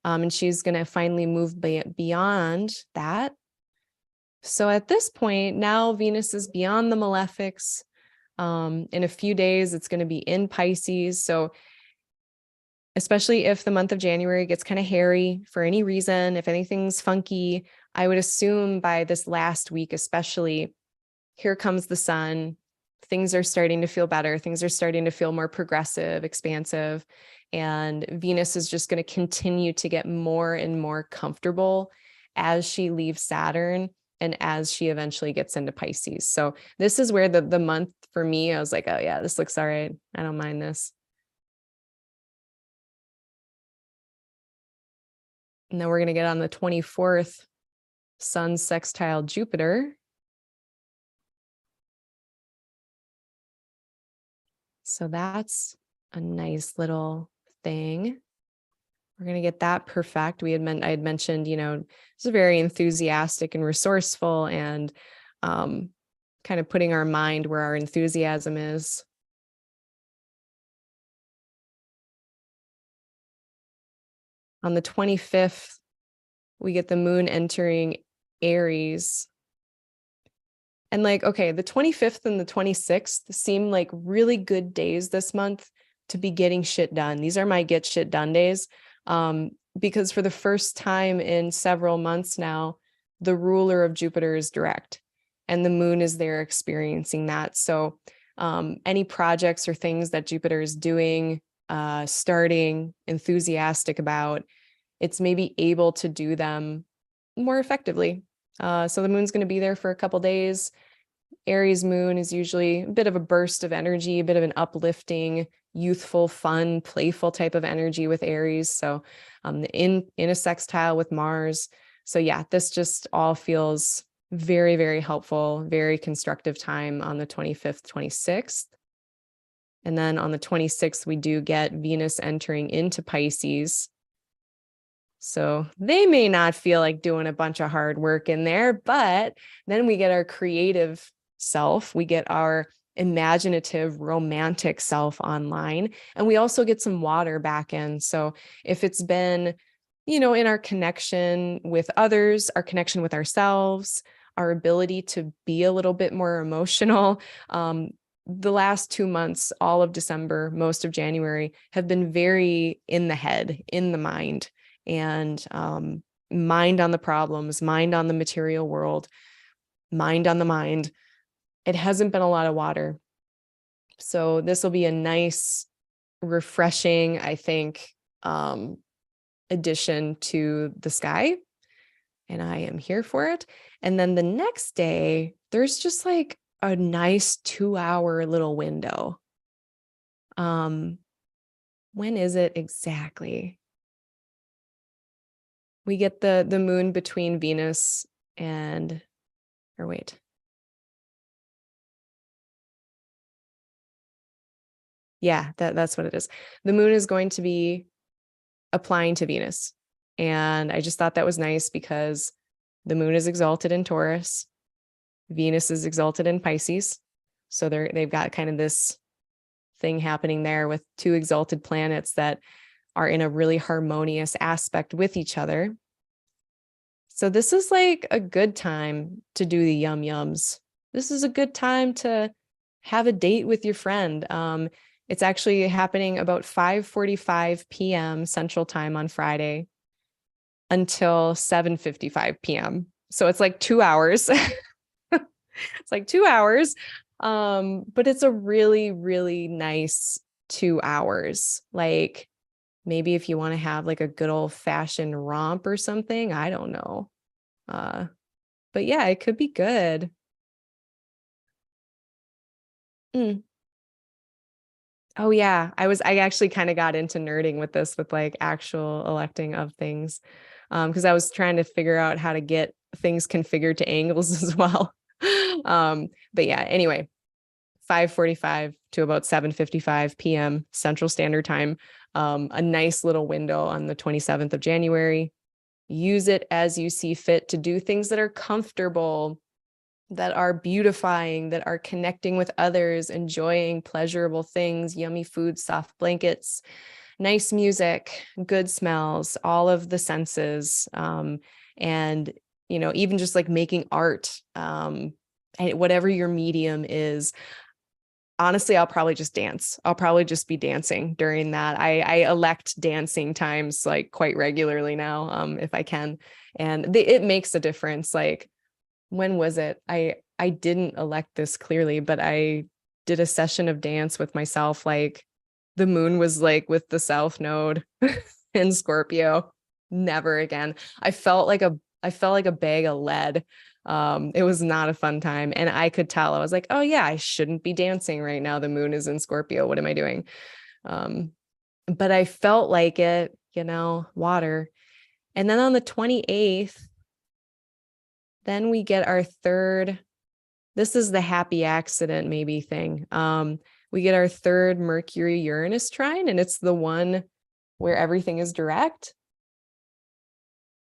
And she's going to finally move beyond that. So at this point, now Venus is beyond the malefics. In a few days, it's going to be in Pisces. So especially if the month of January gets kind of hairy for any reason, if anything's funky, I would assume by this last week, especially, here comes the sun. Things are starting to feel better. Things are starting to feel more progressive, expansive. And Venus is just going to continue to get more and more comfortable as she leaves Saturn and as she eventually gets into Pisces. So this is where the month for me, I was like, oh yeah, this looks all right. I don't mind this. And then we're going to get on the 24th, Sun sextile Jupiter. So that's a nice little thing. We're going to get that perfect. I had mentioned, you know, it's very enthusiastic and resourceful, and kind of putting our mind where our enthusiasm is. On the 25th, we get the moon entering Aries. And like, okay, the 25th and the 26th seem like really good days this month to be getting shit done. These are my get shit done days. Because for the first time in several months now, the ruler of Jupiter is direct and the moon is there experiencing that. So any projects or things that Jupiter is doing, starting, enthusiastic about, it's maybe able to do them more effectively. So the moon's going to be there for a couple days. Aries moon is usually a bit of a burst of energy, a bit of an uplifting, youthful, fun, playful type of energy with Aries. So in a sextile with Mars. So yeah, this just all feels very, very helpful, very constructive time on the 25th, 26th. And then on the 26th, we do get Venus entering into Pisces. So they may not feel like doing a bunch of hard work in there, but then we get our creative self, we get our imaginative, romantic self online, and we also get some water back in. So if it's been, in our connection with others, our connection with ourselves, our ability to be a little bit more emotional, the last 2 months, all of December, most of January, have been very in the head, in the mind. And mind on the problems, mind on the material world, mind on the mind. It hasn't been a lot of water. So this will be a nice, refreshing, I think, addition to the sky. And I am here for it. And then the next day, there's just like a nice 2-hour little window. When is it exactly? We get the moon between Venus and, or wait. Yeah, that's what it is. The moon is going to be applying to Venus. And I just thought that was nice because the moon is exalted in Taurus. Venus is exalted in Pisces. So they've got kind of this thing happening there with two exalted planets that are in a really harmonious aspect with each other. So this is like a good time to do the yum yums. This is a good time to have a date with your friend. It's actually happening about 5:45 p.m. Central Time on Friday until 7:55 p.m. So it's like 2 hours. It's like 2 hours. But it's a really, really nice 2 hours. Like maybe if you want to have like a good old fashioned romp or something, I don't know. But yeah, it could be good. Oh yeah, I actually kind of got into nerding with this with like actual electing of things. Because I was trying to figure out how to get things configured to angles as well. But yeah, anyway, 5:45 to about 7:55 p.m. Central Standard Time. A nice little window on the 27th of January. Use it as you see fit to do things that are comfortable, that are beautifying, that are connecting with others, enjoying pleasurable things, yummy food, soft blankets, nice music, good smells, all of the senses. And, even just like making art, and whatever your medium is. Honestly, I'll probably just dance. I'll probably just be dancing during that. I elect dancing times like quite regularly now, if I can. And it makes a difference. Like, when was it? I didn't elect this clearly, but I did a session of dance with myself. Like the moon was like with the South Node in Scorpio. Never again. I felt like a bag of lead. It was not a fun time. And I could tell. I was like, oh yeah, I shouldn't be dancing right now. The moon is in Scorpio. What am I doing? But I felt like it, water. And then on the 28th, then we get our third, this is the happy accident maybe thing. We get our third Mercury Uranus trine, and it's the one where everything is direct.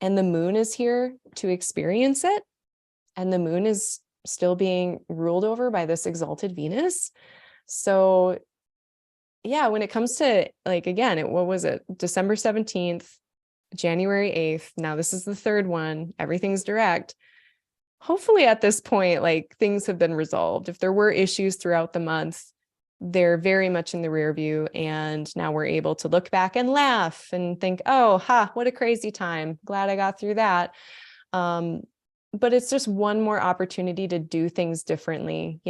And the moon is here to experience it. And the moon is still being ruled over by this exalted Venus. So yeah, when it comes to like, again, what was it? December 17th, January 8th. Now this is the third one. Everything's direct. hopefully at this point, like things have been resolved. If there were issues throughout the month, they're very much in the rear view. And now we're able to look back and laugh and think, oh, what a crazy time. Glad I got through that. But it's just one more opportunity to do things differently.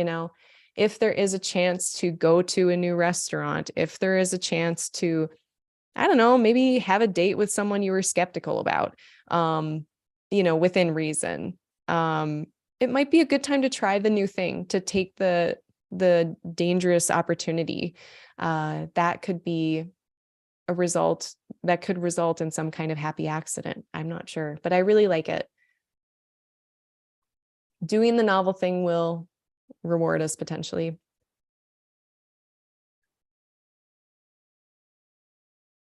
If there is a chance to go to a new restaurant, if there is a chance to, I don't know, maybe have a date with someone you were skeptical about, within reason. It might be a good time to try the new thing, to take the dangerous opportunity. That could be a result that could result in some kind of happy accident. I'm not sure, but I really like it. Doing the novel thing will reward us potentially.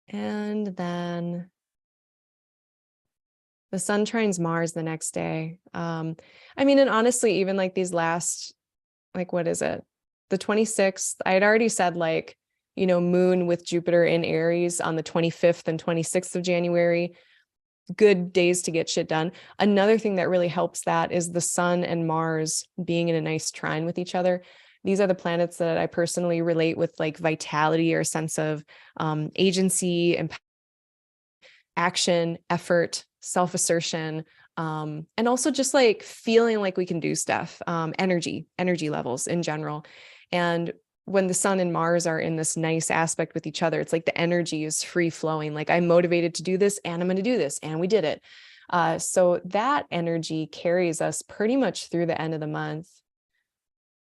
And then the sun trines Mars the next day. And honestly, even like these last, what is it? The 26th, I had already said moon with Jupiter in Aries on the 25th and 26th of January. Good days to get shit done. Another thing that really helps that is the sun and Mars being in a nice trine with each other. These are the planets that I personally relate with, like vitality or a sense of agency and action, effort, self-assertion, and also just like feeling like we can do stuff, energy levels in general. And when the sun and Mars are in this nice aspect with each other, it's like the energy is free flowing. Like I'm motivated to do this and I'm going to do this. And we did it. So that energy carries us pretty much through the end of the month.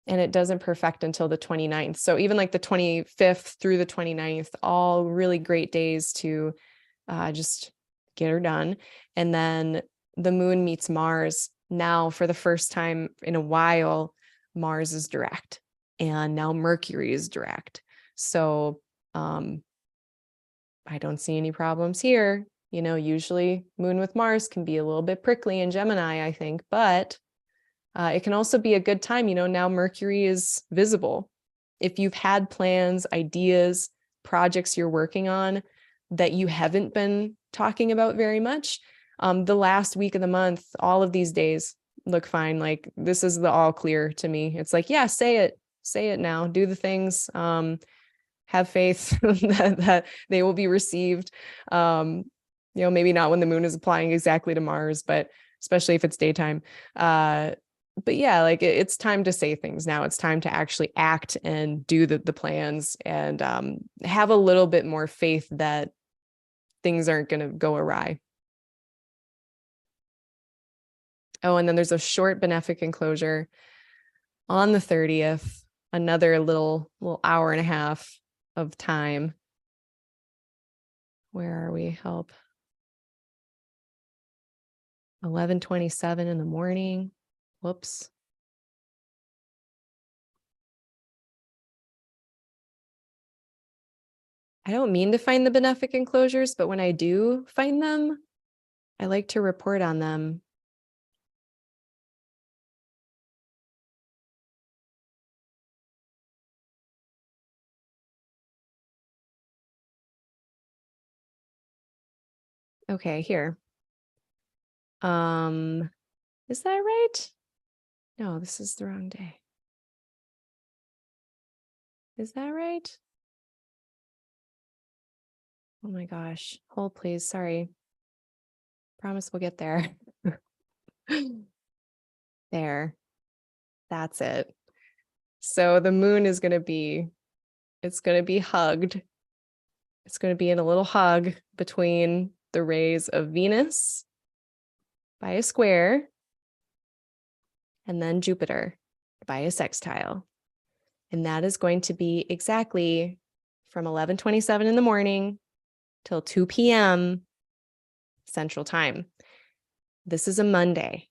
And it doesn't perfect until the 29th. So even like the 25th through the 29th, all really great days to just get her done. And then the moon meets Mars. Now, for the first time in a while, Mars is direct. And now Mercury is direct. So I don't see any problems here. Usually moon with Mars can be a little bit prickly in Gemini, I think, but it can also be a good time. Now Mercury is visible. If you've had plans, ideas, projects you're working on that you haven't been talking about very much, the last week of the month, all of these days look fine. Like this is the all clear to me. It's like, yeah, say it now, do the things, have faith that they will be received. Maybe not when the moon is applying exactly to Mars, but especially if it's daytime. But yeah, like it's time to say things now. It's time to actually act and do the plans and have a little bit more faith that things aren't going to go awry. Oh, and then there's a short benefic enclosure on the 30th, another little hour and a half of time. Where are we? Help. 11:27 in the morning. Whoops. I don't mean to find the benefic enclosures, but when I do find them, I like to report on them. Okay, here. Is that right? No, this is the wrong day. Is that right? Oh my gosh. Hold, please. Sorry. Promise we'll get there. There. That's it. So the moon is going to be, it's going to be hugged. It's going to be in a little hug between the rays of Venus by a square and then Jupiter by a sextile. And that is going to be exactly from 11:27 in the morning till 2 p.m. Central Time. This is a Monday.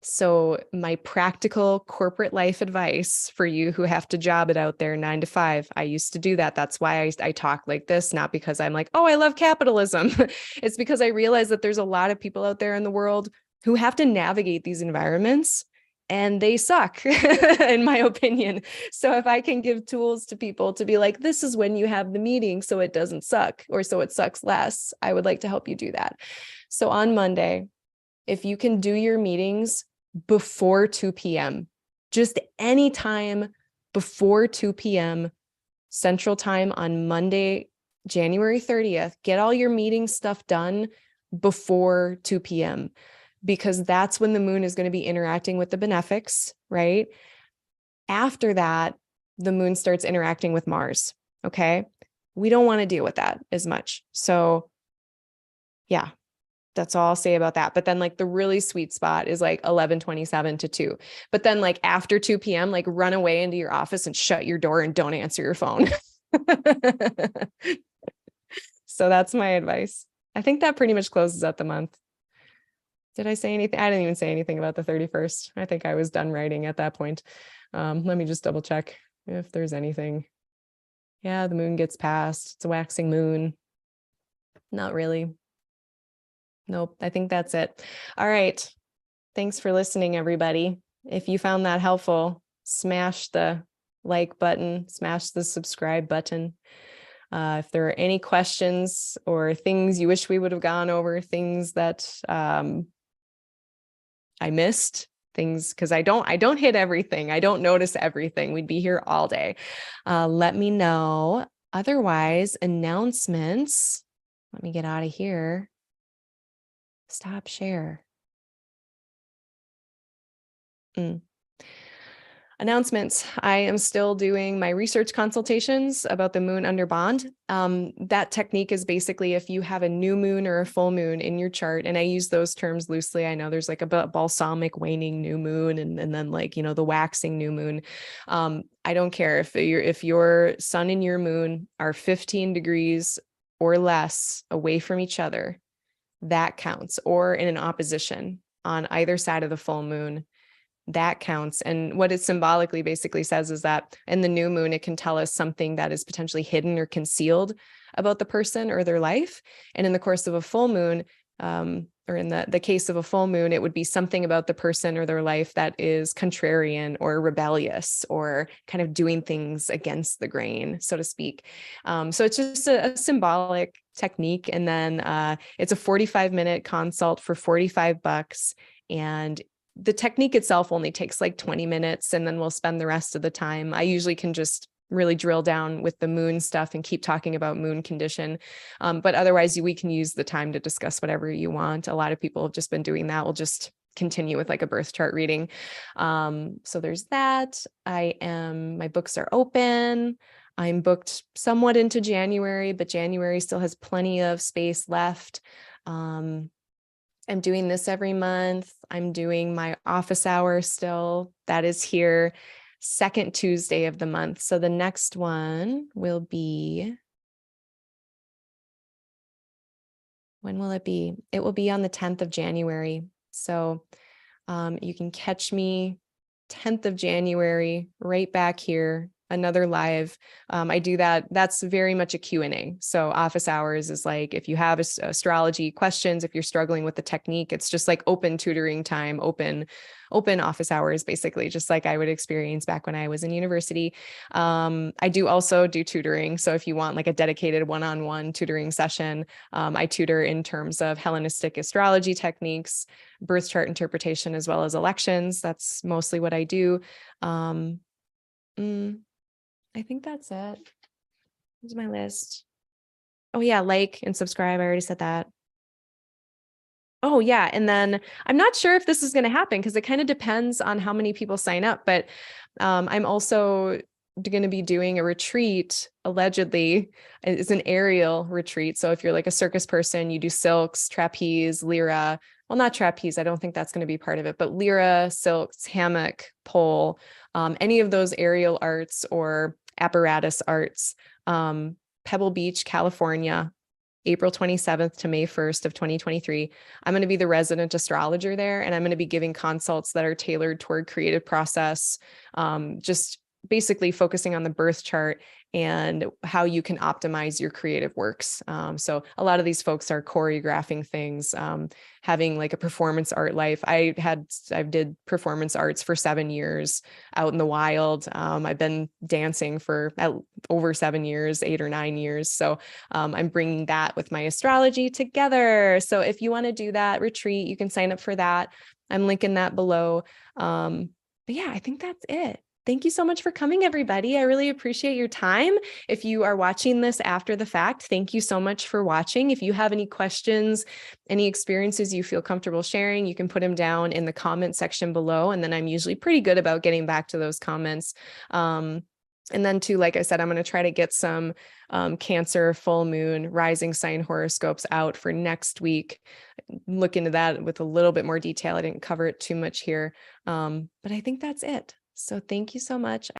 So my practical corporate life advice for you who have to job it out there 9 to 5. I used to do that. That's why I talk like this, not because I'm like, oh, I love capitalism. It's because I realize that there's a lot of people out there in the world who have to navigate these environments and they suck, in my opinion. So if I can give tools to people to be like, this is when you have the meeting so it doesn't suck, or so it sucks less, I would like to help you do that. So on Monday, if you can do your meetings before 2 p.m. Just any time before 2 p.m. Central Time on Monday, January 30th. Get all your meeting stuff done before 2 p.m. because that's when the moon is going to be interacting with the benefics, right? After that, the moon starts interacting with Mars. Okay. We don't want to deal with that as much. So yeah, that's all I'll say about that. But then like the really sweet spot is like 11:27 to 2. But then like after 2 p.m., like run away into your office and shut your door and don't answer your phone. So that's my advice. I think that pretty much closes out the month. Did I say anything? I didn't even say anything about the 31st. I think I was done writing at that point. Let me just double check if there's anything. Yeah, the moon gets passed. It's a waxing moon. Not really. Nope, I think that's it. All right. Thanks for listening, everybody. If you found that helpful, smash the like button, smash the subscribe button. If there are any questions or things you wish we would have gone over, things that I missed, things, because I don't hit everything. I don't notice everything. We'd be here all day. Let me know. Otherwise, announcements. Let me get out of here. Stop share. Announcements. I am still doing my research consultations about the moon under bond. That technique is basically if you have a new moon or a full moon in your chart, and I use those terms loosely. I know there's like a balsamic waning new moon and then like, you know, the waxing new moon. I don't care if your sun and your moon are 15 degrees or less away from each other, that counts, or in an opposition on either side of the full moon. That counts. And what it symbolically basically says is that in the new moon, it can tell us something that is potentially hidden or concealed about the person or their life. And in the course of a full moon, or in the case of a full moon, it would be something about the person or their life that is contrarian or rebellious or kind of doing things against the grain, so to speak. So it's just a symbolic technique. And then it's a 45-minute consult for $45. And the technique itself only takes like 20 minutes, and then we'll spend the rest of the time. I usually can just really drill down with the moon stuff and keep talking about moon condition. But otherwise, we can use the time to discuss whatever you want. A lot of people have just been doing that. We'll just continue with like a birth chart reading. So there's that. My books are open. I'm booked somewhat into January, but January still has plenty of space left. I'm doing this every month. I'm doing my office hour still. That is here, second Tuesday of the month. So the next one will be, when will it be? It will be on the 10th of January. So you can catch me 10th of January right back here. Another live. I do that. That's very much a Q&A. So office hours is like, if you have astrology questions, if you're struggling with the technique, it's just like open tutoring time, open office hours, basically, just like I would experience back when I was in university. I do also do tutoring. So if you want like a dedicated one-on-one tutoring session, I tutor in terms of Hellenistic astrology techniques, birth chart interpretation, as well as elections. That's mostly what I do. I think that's it. Here's my list. Oh yeah, like and subscribe. I already said that. Oh yeah, and then I'm not sure if this is going to happen because it kind of depends on how many people sign up, but I'm also going to be doing a retreat, allegedly. It's an aerial retreat. So if you're like a circus person, you do silks, trapeze, lyra. Well, not trapeze. I don't think that's going to be part of it, but lyra, silks, hammock, pole, any of those aerial arts or apparatus arts. Pebble Beach, California, April 27th to May 1st of 2023. I'm going to be the resident astrologer there, and I'm going to be giving consults that are tailored toward creative process, just basically focusing on the birth chart and how you can optimize your creative works. So a lot of these folks are choreographing things, having like a performance art life. I did performance arts for 7 years out in the wild. I've been dancing for over 7 years, 8 or 9 years. So I'm bringing that with my astrology together. So if you want to do that retreat, you can sign up for that. I'm linking that below. But yeah, I think that's it. Thank you so much for coming, everybody. I really appreciate your time. If you are watching this after the fact, thank you so much for watching. If you have any questions, any experiences you feel comfortable sharing, you can put them down in the comment section below. And then I'm usually pretty good about getting back to those comments. And then too, like I said, I'm going to try to get some Cancer, full moon, rising sign horoscopes out for next week. Look into that with a little bit more detail. I didn't cover it too much here. But I think that's it. So thank you so much.